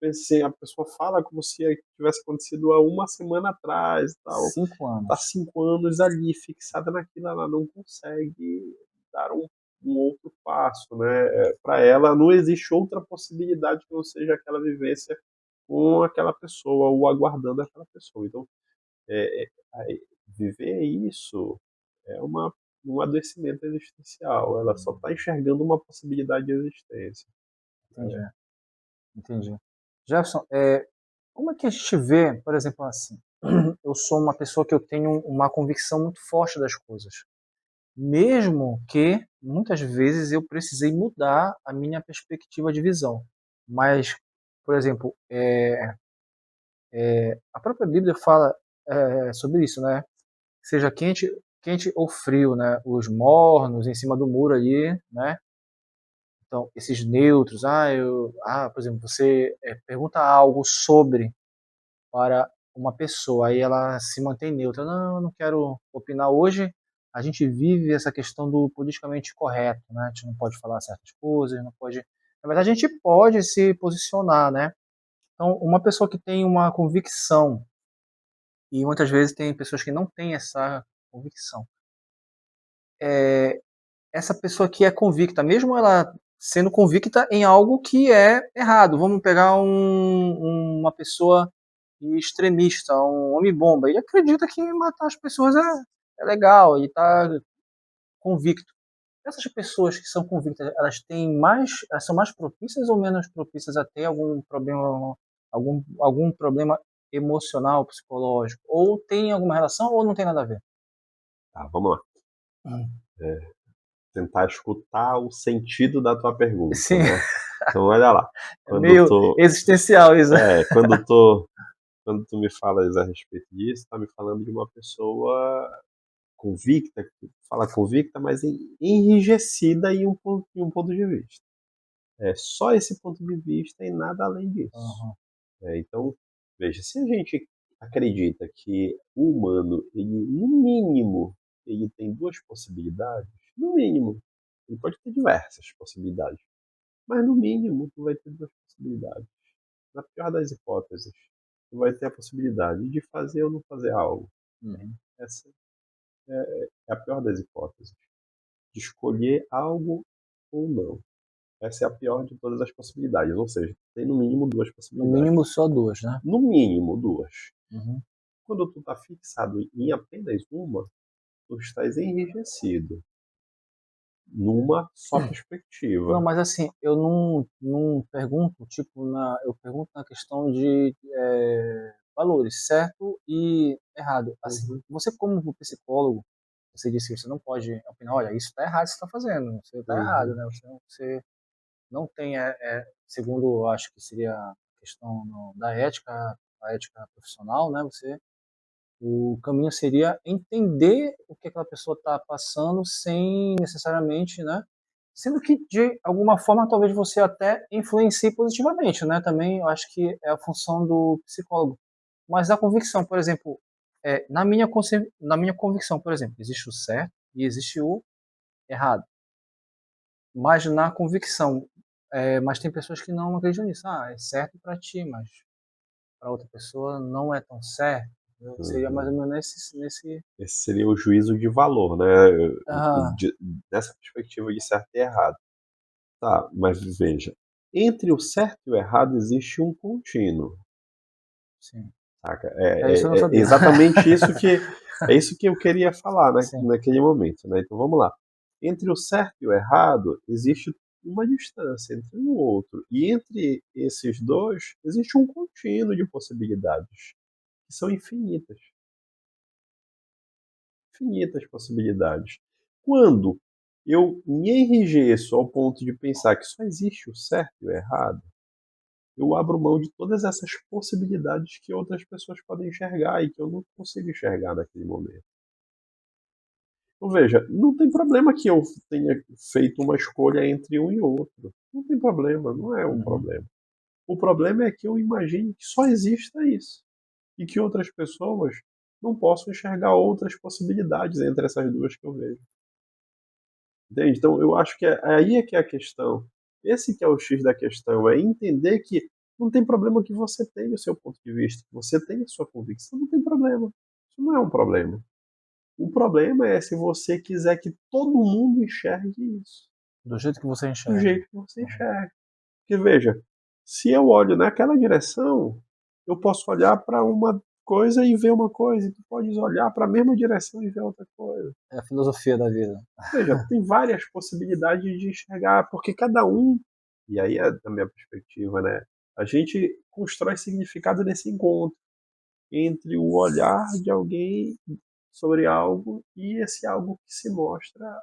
pensei, a pessoa fala como se tivesse acontecido há uma semana atrás e tal. 5 anos. Tá 5 anos ali, fixada naquilo, ela não consegue dar um outro passo, né? Para ela não existe outra possibilidade que não seja aquela vivência com aquela pessoa ou aguardando aquela pessoa. Então, viver isso é um adoecimento existencial. Ela só está enxergando uma possibilidade de existência. Entendi. Jefferson, como é que a gente vê, por exemplo, assim, eu sou uma pessoa que eu tenho uma convicção muito forte das coisas, mesmo que muitas vezes eu precisei mudar a minha perspectiva de visão. Mas, por exemplo, a própria Bíblia fala sobre isso, né? Seja quente ou frio, né? Os mornos em cima do muro ali, né? Então, esses neutros, por exemplo, você pergunta algo sobre para uma pessoa, aí ela se mantém neutra. Não, eu não quero opinar hoje. A gente vive essa questão do politicamente correto, né? A gente não pode falar certas coisas, não pode. Na verdade, a gente pode se posicionar, né? Então, uma pessoa que tem uma convicção, e muitas vezes tem pessoas que não têm essa convicção. Essa pessoa que é convicta, mesmo ela sendo convicta em algo que é errado. Vamos pegar uma pessoa e extremista, um homem-bomba. Ele acredita que matar as pessoas é legal, ele está convicto. Essas pessoas que são convictas, elas são mais propícias ou menos propícias a ter algum problema emocional, psicológico? Ou tem alguma relação ou não tem nada a ver? Tá, vamos lá. Tentar escutar o sentido da tua pergunta, Sim. né? Então, olha lá. É meio existencial isso. Quando tu me falas a respeito disso, tá me falando de uma pessoa convicta, que fala convicta, mas enrijecida em um ponto de vista. É só esse ponto de vista e nada além disso. Uhum. Então, veja, se a gente acredita que o humano, ele, no mínimo, ele tem duas possibilidades, no mínimo, ele pode ter diversas possibilidades, mas no mínimo tu vai ter duas possibilidades. Na pior das hipóteses, tu vai ter a possibilidade de fazer ou não fazer algo. Uhum. Essa é a pior das hipóteses. De escolher algo ou não. Essa é a pior de todas as possibilidades. Ou seja, tem no mínimo duas No possibilidades. mínimo só duas, né? No mínimo duas. Uhum. Quando tu está fixado em apenas uma, tu estás enrijecido numa só perspectiva. Não, mas assim, eu não pergunto, tipo, eu pergunto na questão de valores, certo e errado. Assim, você como psicólogo, você disse que você não pode opinar, olha, isso está errado, você está fazendo, você está errado, né? Você não tem, segundo, eu acho que seria a questão da ética, a ética profissional, né? O caminho seria entender o que aquela pessoa está passando sem necessariamente, né? Sendo que de alguma forma talvez você até influencie positivamente, né? Também eu acho que é a função do psicólogo. Mas a convicção, por exemplo, na minha convicção, por exemplo, existe o certo e existe o errado. Mas na convicção, mas tem pessoas que não acreditam nisso. Ah, é certo para ti, mas para outra pessoa não é tão certo. Seria mais ou menos nesse. Esse seria o juízo de valor, né? Dessa perspectiva de certo e errado. Tá, mas veja, entre o certo e o errado existe um contínuo. Sim. Saca? Isso eu não sabia. Exatamente isso que eu queria falar, né, Sim. naquele momento. Né? Então vamos lá. Entre o certo e o errado existe uma distância entre um e o outro. E entre esses dois existe um contínuo de possibilidades, que são infinitas. Infinitas possibilidades. Quando eu me enrijeço ao ponto de pensar que só existe o certo e o errado, eu abro mão de todas essas possibilidades que outras pessoas podem enxergar e que eu não consigo enxergar naquele momento. Então veja, não tem problema que eu tenha feito uma escolha entre um e outro. Não tem problema, não é um problema. O problema é que eu imagine que só exista isso e que outras pessoas não possam enxergar outras possibilidades entre essas duas que eu vejo. Entende? Então eu acho que aí é que é a questão. Esse que é o X da questão, é entender que não tem problema que você tenha o seu ponto de vista, que você tenha a sua convicção, não tem problema. Isso não é um problema. O problema é se você quiser que todo mundo enxergue isso. Do jeito que você Do enxerga. jeito que você enxerga. Porque veja, se eu olho naquela direção, eu posso olhar para uma coisa e ver uma coisa, e tu podes olhar para a mesma direção e ver outra coisa. É a filosofia da vida. Veja, tem várias possibilidades de enxergar, porque cada um, e aí é da minha perspectiva, né? A gente constrói significado nesse encontro entre o olhar de alguém sobre algo e esse algo que se mostra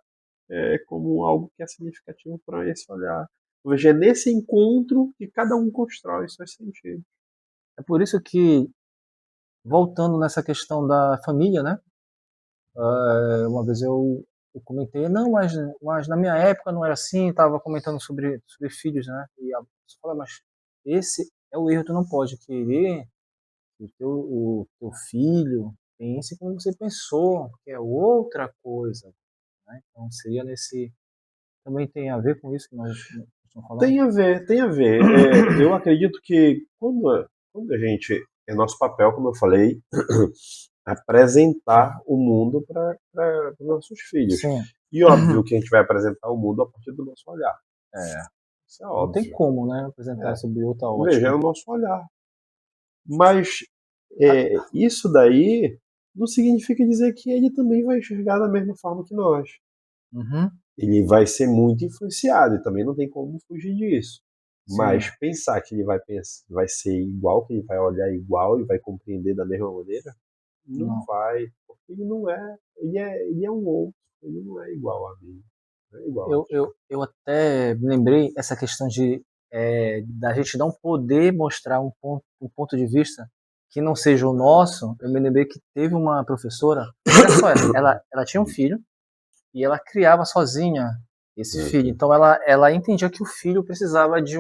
como algo que é significativo para esse olhar. Veja, é nesse encontro que cada um constrói seus sentidos. É por isso que, voltando nessa questão da família, né? Uma vez eu comentei, não, mas na minha época não era assim, estava comentando sobre filhos, né? E a pessoa fala, mas esse é o erro, tu não pode querer que o teu filho pense como você pensou, que é outra coisa, né? Então seria também tem a ver com isso que nós estamos falando? Tem a ver, tem a ver. Eu acredito que quando a gente, é nosso papel, como eu falei, apresentar o mundo para os nossos filhos. Sim. E óbvio que a gente vai apresentar o mundo a partir do nosso olhar. Isso é Não tem óbvio. como, né, apresentar sob outra ótica. Veja, é o nosso olhar. Mas Isso daí não significa dizer que ele também vai enxergar da mesma forma que nós. Uhum. Ele vai ser muito influenciado e também não tem como fugir disso. Sim. Mas pensar que ele vai ser igual, que ele vai olhar igual e vai compreender da mesma maneira, não vai, porque ele não é, ele é um outro, ele não é igual a mim, não é igual a ti. Eu até me lembrei essa questão da gente não poder mostrar um ponto de vista que não seja o nosso. Eu me lembrei que teve uma professora, olha só, ela tinha um filho e ela criava sozinha esse filho. Então ela entendia que o filho precisava de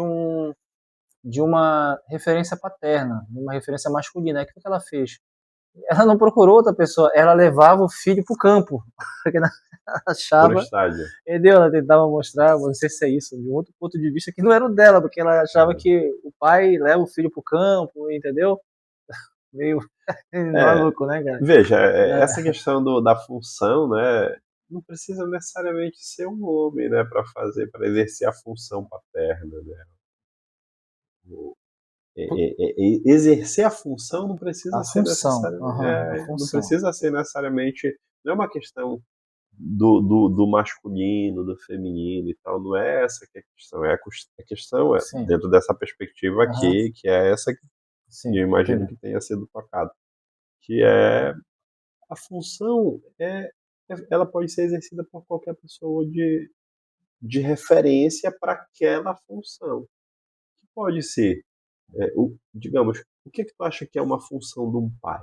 uma referência paterna, de uma referência masculina. Aí o que ela fez? Ela não procurou outra pessoa, ela levava o filho para o campo, porque ela achava, Florestália. entendeu? Ela tentava mostrar, não sei se é isso, de um outro ponto de vista que não era o dela, porque ela achava que o pai leva o filho para o campo, entendeu? Meio maluco, né, cara? Veja, essa questão da função, né, não precisa necessariamente ser um homem, né, para exercer a função paterna, né? Exercer a função não precisa A ser função, necessariamente, a não função. precisa ser necessariamente, não é uma questão do masculino, do feminino e tal, não é essa que é a questão, a questão Sim, dentro dessa perspectiva aqui, que é essa que sim, eu imagino entendi. que tenha sido tocado, que é a função ela pode ser exercida por qualquer pessoa de referência para aquela função. Que pode ser, digamos, o que tu acha que é uma função de um pai?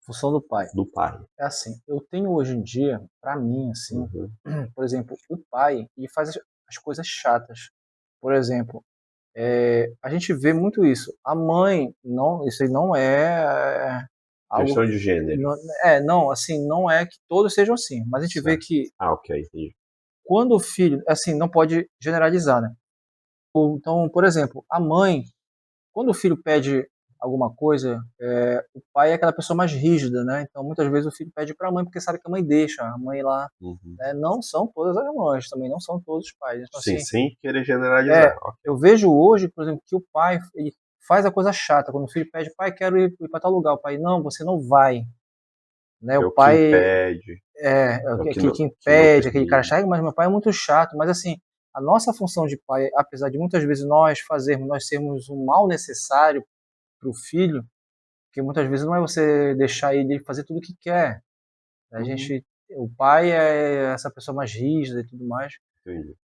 Função do pai. Do pai. É assim, eu tenho hoje em dia, para mim, assim, Uhum. por exemplo, o pai, ele faz as coisas chatas. Por exemplo, a gente vê muito isso. A mãe, não, isso aí não algo. Questão de gênero. Não, não, assim, não é que todos sejam assim, mas a gente vê Certo. que Ok, entendi. quando o filho, assim, não pode generalizar, né? Então, por exemplo, a mãe, quando o filho pede alguma coisa, o pai é aquela pessoa mais rígida, né? Então, muitas vezes o filho pede para a mãe porque sabe que a mãe deixa, a mãe lá, Uhum. né? Não são todas as mães, também não são todos os pais. Então, Sim, assim, sem querer generalizar. Ok. eu vejo hoje, por exemplo, que o pai ele faz a coisa chata. Quando o filho pede, pai, quero ir para tal lugar, o pai, não, você não vai, né? É O o que pai impede, é o aquele que que não impede, aquele cara permite. chato, mas meu pai é muito chato. Mas assim, a nossa função de pai, apesar de muitas vezes nós sermos um mal necessário para o filho, porque muitas vezes não é você deixar ele fazer tudo o que quer. Uhum. O pai é essa pessoa mais rígida e tudo mais, Entendi.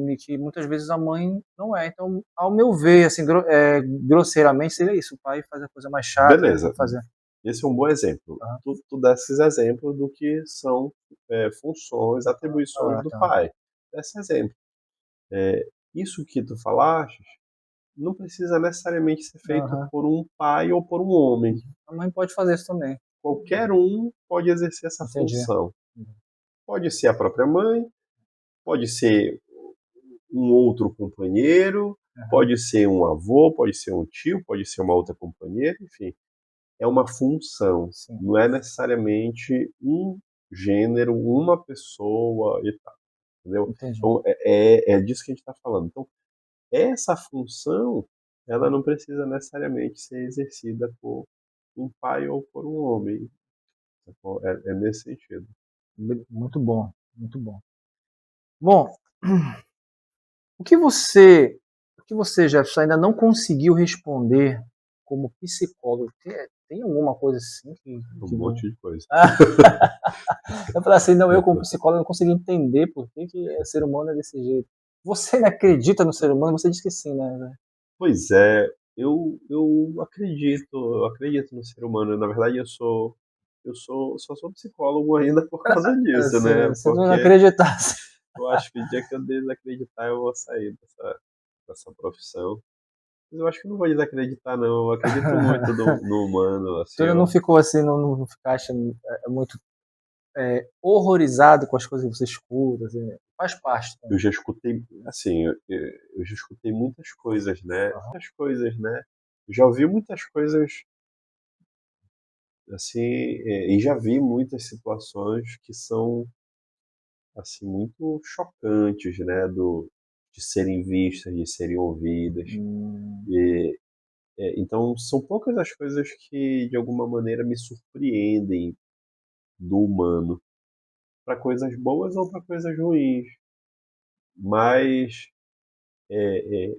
e que muitas vezes a mãe não é. Então, ao meu ver, assim, grosseiramente seria isso. O pai faz a coisa mais chata, ele tem Beleza. que fazer. Esse é um bom exemplo. Ah, Tu desses exemplos do que são funções, atribuições do tá. pai. Desse exemplo. Isso que tu falaste não precisa necessariamente ser feito Aham. por um pai ou por um homem. A mãe pode fazer isso também. Qualquer um pode exercer essa Entendi. função. Pode ser a própria mãe, pode ser um outro companheiro, Aham. pode ser um avô, pode ser um tio, pode ser uma outra companheira, enfim. É uma função, Sim, não é necessariamente um gênero, uma pessoa e tal, entendeu? entendi. Então é disso que a gente está falando. Então, essa função, ela não precisa necessariamente ser exercida por um pai ou por um homem. Sacou? É nesse sentido. Muito bom, muito bom. Bom, o que você, Jefferson, ainda não conseguiu responder como psicólogo? Tem alguma coisa assim Um que monte de coisa. eu falei assim, não, eu como psicólogo não consegui entender por que o ser humano é desse jeito. Você não acredita no ser humano? Você diz que sim, né? Pois é, eu acredito no ser humano. Na verdade, só sou psicólogo ainda por causa disso, né? Se não Porque acreditasse. eu acho que o dia que eu desacreditar, eu vou sair dessa profissão. Mas eu acho que eu não vou desacreditar, não. Eu acredito muito no humano, assim, Tu não ó. ficou assim, não ficaste muito horrorizado com as coisas que você escuta, assim, faz parte Eu também. já escutei, assim, eu já escutei muitas coisas, né? Aham. Muitas coisas, né? Eu já ouvi muitas coisas, assim, e já vi muitas situações que são, assim, muito chocantes, né? De serem vistas, de serem ouvidas. Hum, E Então, são poucas as coisas que, de alguma maneira, me surpreendem do humano, para coisas boas ou para coisas ruins. Mas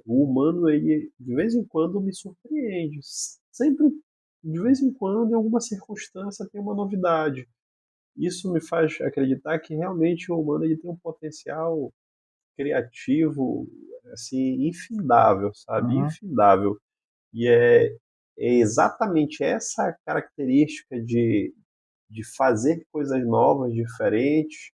o humano, ele, de vez em quando, me surpreende. Sempre, de vez em quando, em alguma circunstância, tem uma novidade. Isso me faz acreditar que realmente o humano ele tem um potencial criativo assim infindável, sabe? Uhum. Infindável. E é exatamente essa característica de fazer coisas novas, diferentes,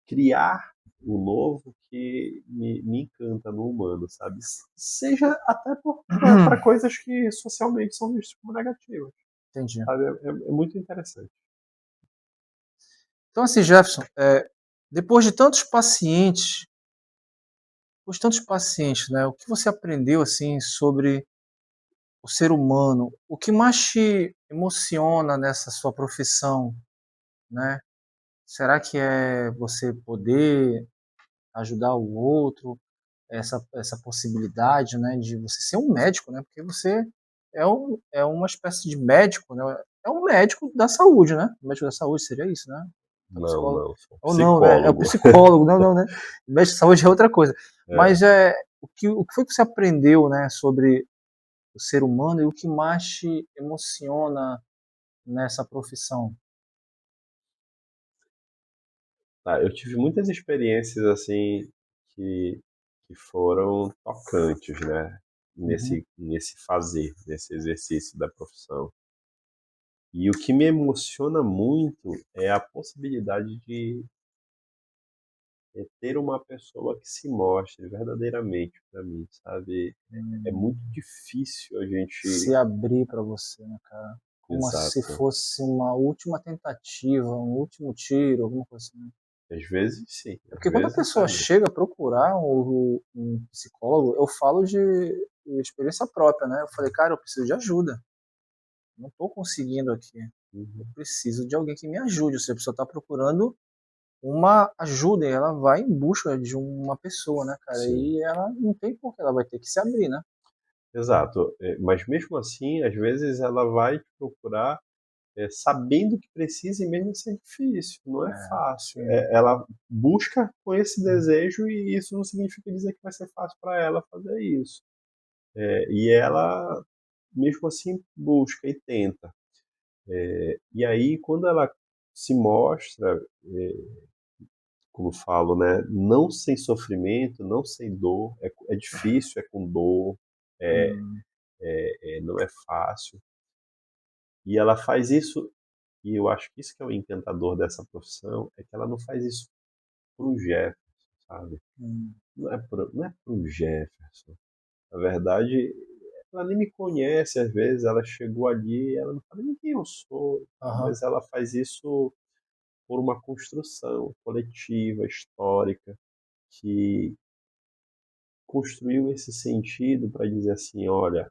criar o novo que me encanta no humano, sabe? Seja até para coisas que socialmente são vistas como negativas. Entendi. Sabe? É muito interessante. Então, assim, Jefferson, depois de tantos pacientes, né, o que você aprendeu assim sobre o ser humano? O que mais te emociona nessa sua profissão, né? Será que é você poder ajudar o outro, essa possibilidade, né, de você ser um médico, né? Porque você é uma espécie de médico, né? É um médico da saúde, né? O médico da saúde seria isso, né? É Não, psicólogo. não, sou Ou não, né? É o psicólogo. psicólogo, não, não, né? O médico de saúde é outra coisa. É. Mas o que foi que você aprendeu, né, sobre o ser humano e o que mais te emociona nessa profissão? Tá, eu tive muitas experiências assim que, que foram tocantes, né? Uhum. Nesse fazer, nesse exercício da profissão. E o que me emociona muito é a possibilidade de ter uma pessoa que se mostre verdadeiramente para mim, sabe? É Hum. muito difícil a gente. Se abrir para você, né, cara? Como se Exato. fosse uma última tentativa, um último tiro, alguma coisa assim, né? Às vezes sim, É às porque quando a vezes é pessoa mesmo. chega a procurar um psicólogo, eu falo de experiência própria, né? Eu falei, cara, eu preciso de ajuda. Não estou conseguindo aqui. Eu Uhum. preciso de alguém que me ajude. Se a pessoa está procurando uma ajuda, e ela vai em busca de uma pessoa, né, cara? Sim. E ela não tem por que ela vai ter que se abrir, né? Exato, mas mesmo assim, às vezes ela vai te procurar, sabendo que precisa e mesmo assim é difícil, não é É, fácil. sim. Ela busca com esse desejo e isso não significa dizer que vai ser fácil para ela fazer isso. E ela, mesmo assim, busca e tenta. E aí, quando ela se mostra, como falo, né, não sem sofrimento, não sem dor, é difícil, é com dor, é, Hum, não é fácil. E ela faz isso, e eu acho que isso que é o encantador dessa profissão, é que ela não faz isso pro Jefferson, sabe? hum. Não é pro Jefferson. Na verdade, ela nem me conhece às vezes, ela chegou ali, ela não sabe nem quem eu sou, tá? Aham. Mas ela faz isso por uma construção coletiva, histórica, que construiu esse sentido para dizer assim, olha,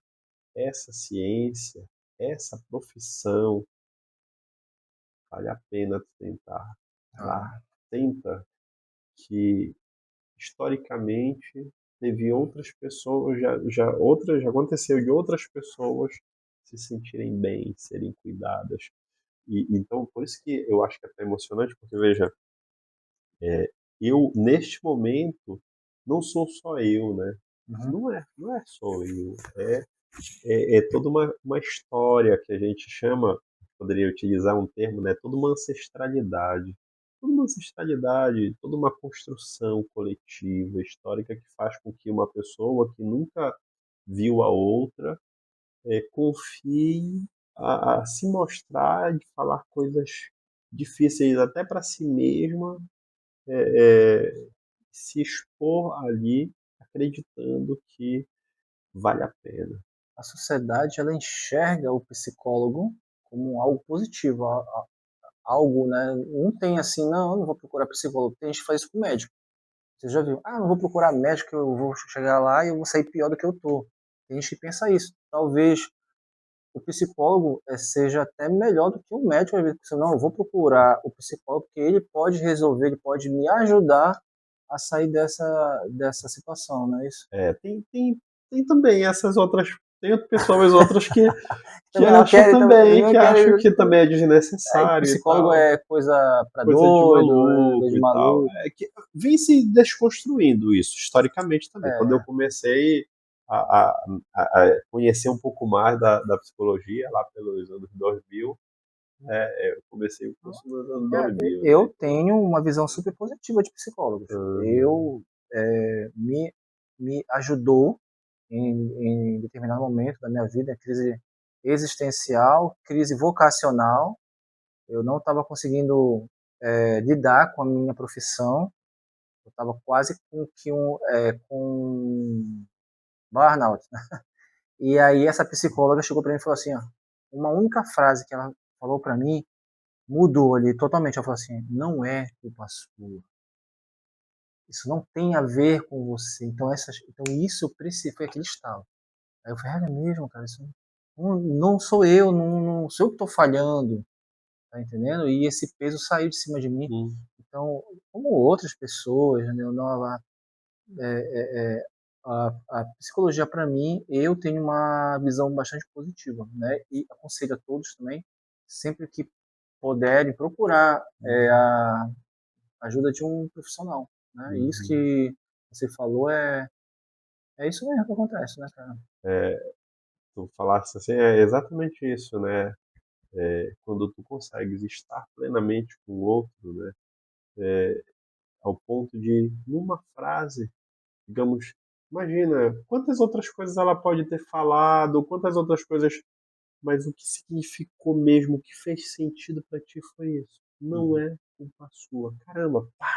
essa ciência, essa profissão, vale a pena tu tentar. Vai lá, Ah, tenta, que historicamente teve outras pessoas, já aconteceu de outras pessoas se sentirem bem, serem cuidadas. E então por isso que eu acho que é até emocionante, porque veja, eu neste momento não sou só eu, né? uhum. Não é só eu, é toda uma história que a gente chama, poderia utilizar um termo, né? Toda uma ancestralidade. Toda uma ancestralidade, toda uma construção coletiva, histórica, que faz com que uma pessoa que nunca viu a outra confie a se mostrar, de falar coisas difíceis até para si mesma, se expor ali, acreditando que vale a pena. A sociedade ela enxerga o psicólogo como algo positivo, algo, né? Não tem assim, não, eu não vou procurar psicólogo. Tem gente que faz isso com médico. Você já viu? Ah, não vou procurar médico, eu vou chegar lá e eu vou sair pior do que eu tô. Tem gente que pensa isso. Talvez o psicólogo seja até melhor do que o médico. Às vezes, não, eu vou procurar o psicólogo porque ele pode resolver, ele pode me ajudar a sair dessa situação, não é isso? Tem também essas outras Tem pessoas outras que acham também, que acham que também é desnecessário. Psicólogo e tal. é coisa pra coisa doido, de maluco e tal. É que vem se desconstruindo isso, historicamente também. Quando eu comecei a conhecer um pouco mais da psicologia, lá pelos anos 2000, eu comecei o curso nos anos 2000. Eu tenho uma visão super positiva de psicólogos. Me ajudou em determinado momento da minha vida, crise existencial, crise vocacional. Eu não estava conseguindo lidar com a minha profissão. Eu estava quase com burnout. E aí essa psicóloga chegou para mim e falou assim, ó, uma única frase que ela falou para mim mudou ali totalmente. Ela falou assim, não é culpa sua. Isso não tem a ver com você. Então isso foi aquele estalo. Aí eu falei, é mesmo, cara, isso não sou eu, não sou eu que estou falhando, tá entendendo? E esse peso saiu de cima de mim. Então, como outras pessoas, né, a psicologia para mim, eu tenho uma visão bastante positiva, né? E aconselho a todos também, sempre que puderem, procurar a ajuda de um profissional, né? E isso que você falou é isso mesmo que acontece, né, cara? Tu falaste assim, é exatamente isso, né? Quando tu consegues estar plenamente com o outro, né? Ao ponto de, numa frase, digamos, imagina quantas outras coisas ela pode ter falado, quantas outras coisas, mas o que significou mesmo, o que fez sentido para ti foi isso. Não é culpa sua. Caramba, pá,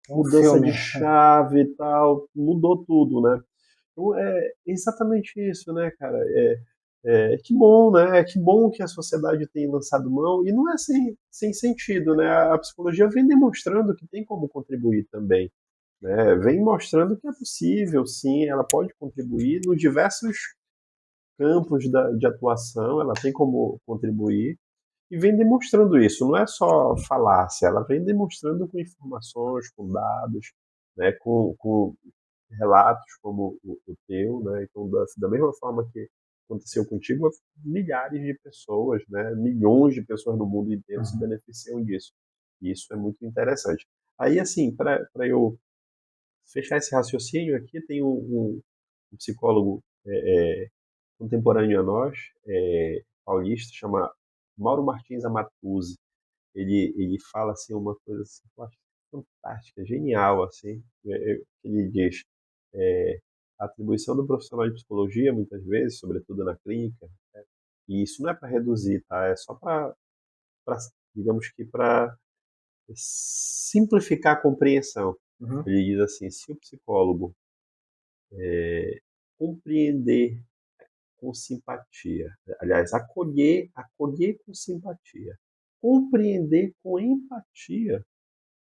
mudança de chave e tal, mudou tudo, né? Então é exatamente isso, né, cara? Que bom, né? Que bom que a sociedade tem lançado mão, e não é sem sentido, né? A psicologia vem demonstrando que tem como contribuir também, né? Vem mostrando que é possível, sim, ela pode contribuir nos diversos campos de atuação, ela tem como contribuir, e vem demonstrando isso. Não é só falácia, ela vem demonstrando com informações, com dados, né? Com relatos como o teu, né? Então, da mesma forma que aconteceu contigo, milhares de pessoas, né? Milhões de pessoas no mundo inteiro se beneficiam disso. E isso é muito interessante. Aí, assim, para eu fechar esse raciocínio aqui, tem um psicólogo contemporâneo a nós, paulista, chama Mauro Martins Amatuzzi. Ele fala assim uma coisa assim, que eu acho fantástica, genial, assim. Ele diz a atribuição do profissional de psicologia, muitas vezes, sobretudo na clínica, né? E isso não é para reduzir, tá? É só para, digamos que para simplificar a compreensão. Ele diz assim, se o psicólogo compreender com simpatia, aliás, acolher com simpatia, compreender com empatia,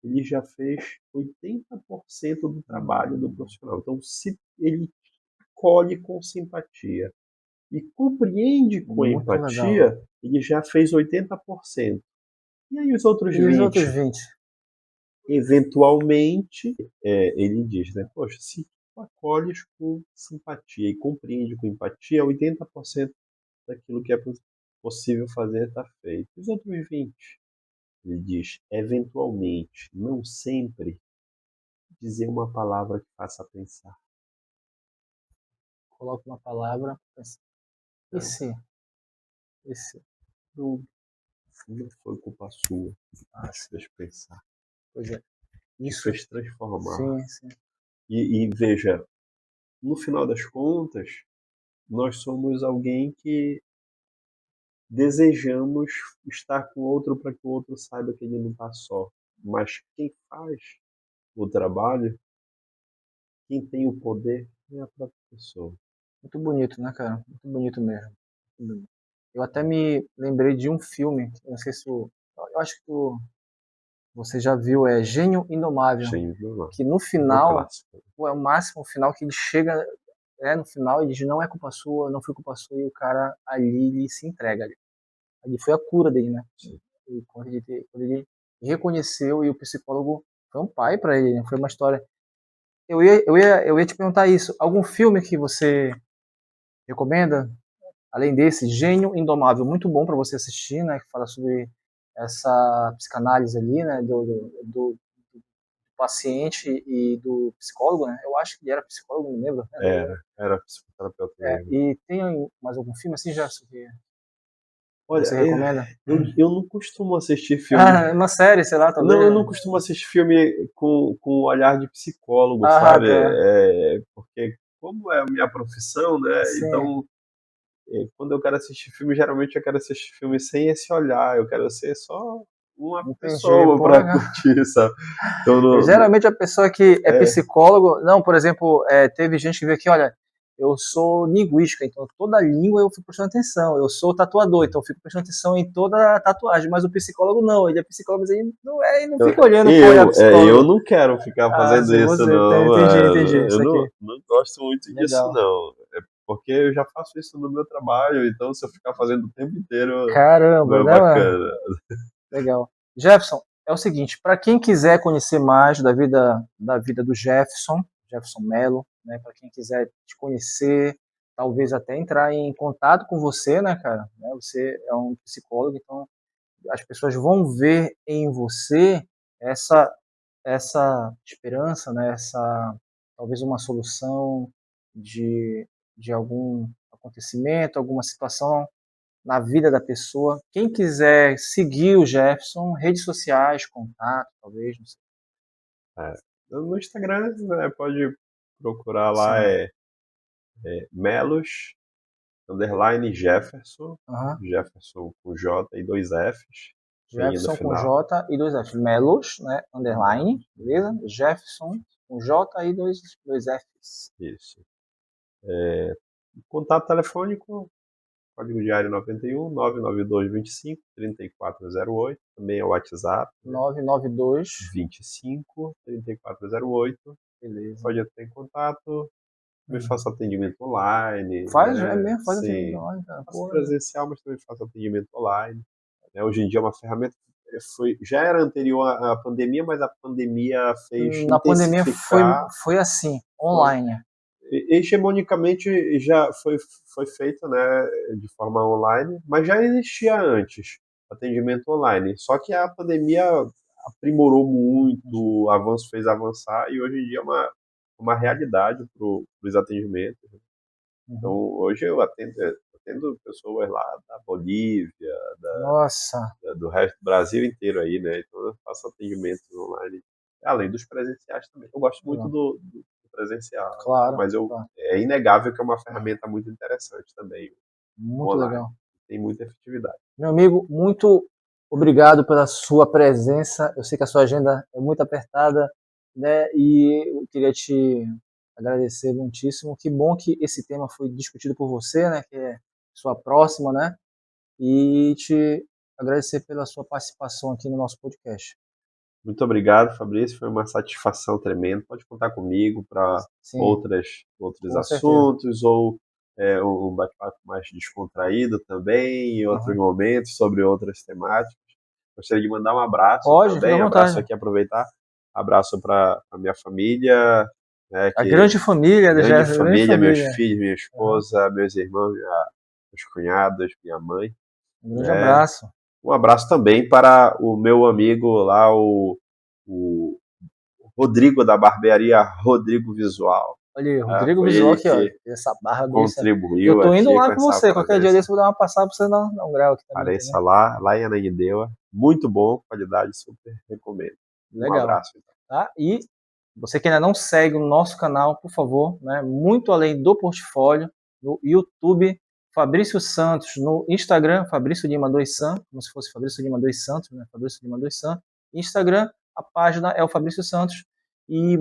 ele já fez 80% do trabalho do profissional. Então, se ele acolhe com simpatia e compreende com empatia, legal, ele já fez 80%. E aí os outros 20%? Eventualmente, ele diz, né? Poxa, se tu acolhes com simpatia e compreende com empatia, 80% daquilo que é possível fazer está feito. Os outros 20%, ele diz, eventualmente, não sempre, dizer uma palavra que faça pensar. Coloca uma palavra, e se? Não foi culpa sua. Deixa eu pensar. Pois é. Isso fez transformar. Sim. E veja, no final das contas, nós somos alguém que desejamos estar com o outro para que o outro saiba que ele não está só. Mas quem faz o trabalho, quem tem o poder, é a própria pessoa. Muito bonito, né, cara? Muito bonito mesmo. Eu até me lembrei de um filme, eu não sei se eu acho que você já viu, é Gênio Indomável. Gênio Indomável. Que no final, é o máximo final que ele chega, no final ele diz, não é culpa sua, não foi culpa sua, e o cara ali ele se entrega. Ali foi a cura dele, né? E quando ele reconheceu, e o psicólogo foi um pai para ele, né? Foi uma história. Eu ia te perguntar isso. Algum filme que você recomenda? Além desse, Gênio Indomável, muito bom para você assistir, né? Que fala sobre essa psicanálise ali, né? Do paciente e do psicólogo, né? Eu acho que ele era psicólogo, não me lembro. Né? Era psicoterapeuta mesmo. E tem mais algum filme assim, já que Olha, você recomenda? eu não costumo assistir filme. Uma série, sei lá, talvez. Não, eu não costumo assistir filme com o olhar de psicólogo, Ah, sabe? tá. Porque como é a minha profissão, né? Sim. Então, quando eu quero assistir filme, geralmente eu quero assistir filme sem esse olhar. Eu quero ser só uma pessoa para curtir, sabe? Então, geralmente a pessoa que é psicólogo, não, por exemplo, teve gente que veio aqui, olha, eu sou linguística, então toda língua eu fico prestando atenção. Eu sou tatuador, então eu fico prestando atenção em toda a tatuagem. Mas o psicólogo não, ele é psicólogo, mas ele não fica olhando para o psicólogo. Eu não quero ficar fazendo isso, não. Entendi. Eu não gosto muito disso, não. Porque eu já faço isso no meu trabalho, então se eu ficar fazendo o tempo inteiro, caramba, não é bacana. Legal. Jefferson, é o seguinte, para quem quiser conhecer mais da vida do Jefferson Mello, né, para quem quiser te conhecer, talvez até entrar em contato com você, né, cara? Você é um psicólogo, então as pessoas vão ver em você essa esperança, né, talvez uma solução de algum acontecimento, alguma situação na vida da pessoa. Quem quiser seguir o Jefferson, redes sociais, contato, talvez, não sei. No Instagram, né, pode procurar lá, Melos _ Jefferson, Jefferson com J e 2 Fs. Jefferson com J e 2 Fs. Melos, né, underline, beleza? Jefferson com J e 2 Fs. Isso. Contato telefônico, código diário 91 992 25 3408. Também é o WhatsApp. 992 25 3408. Beleza. Pode entrar em contato. Também faço atendimento online. Faz, né? mesmo? Faz Sim. atendimento online, cara. Faço presencial, mas também faço atendimento online. Hoje em dia é uma ferramenta já era anterior à pandemia, mas a pandemia fez na pandemia foi assim, online. Hegemonicamente já foi feito, né, de forma online, mas já existia antes atendimento online. Só que a pandemia aprimorou muito, o avanço fez avançar e hoje em dia é uma realidade para os atendimentos. Então hoje eu atendo pessoas lá da Bolívia, do resto do Brasil inteiro aí, né? Então eu faço atendimentos online, além dos presenciais também. Eu gosto muito do presencial, claro, mas é inegável que é uma ferramenta muito interessante também. Muito online. Legal. Tem muita efetividade. Meu amigo, muito obrigado pela sua presença. Eu sei que a sua agenda é muito apertada, né? E eu queria te agradecer muitíssimo. Que bom que esse tema foi discutido por você, né? Que é sua próxima, né? E te agradecer pela sua participação aqui no nosso podcast. Muito obrigado, Fabrício. Foi uma satisfação tremenda. Pode contar comigo para outros assuntos ou um bate-papo mais descontraído também, em outros momentos, sobre outras temáticas. Gostaria de mandar um abraço também. Abraço aqui, aproveitar. Abraço para a minha família. Né, a grande família, grande família, meus filhos, minha esposa, meus irmãos, meus cunhados, minha mãe. Um grande abraço. Um abraço também para o meu amigo lá, o Rodrigo da barbearia Rodrigo Visual. Olha aí, Rodrigo Visual aqui, ó. Essa barra contribuiu. Eu tô indo lá com você. Qualquer dia desse eu vou dar uma passada pra você dar um grau aqui também. Apareça lá em Ananindeua. Muito bom, qualidade, super recomendo. Legal. Um abraço. Então. Tá? E você que ainda não segue o nosso canal, por favor, né? Muito além do portfólio, no YouTube, Fabrício Santos, no Instagram, Fabrício Lima 2 San, como se fosse Fabrício Lima 2 Santos, né? Fabrício Lima 2 San. Instagram, a página é o Fabrício Santos. E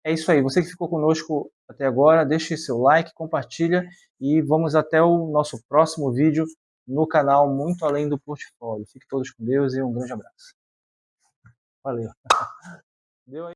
é isso aí. Você que ficou conosco até agora, deixe seu like, compartilha e vamos até o nosso próximo vídeo no canal Muito Além do Portfólio. Fiquem todos com Deus e um grande abraço. Valeu. Deu aí.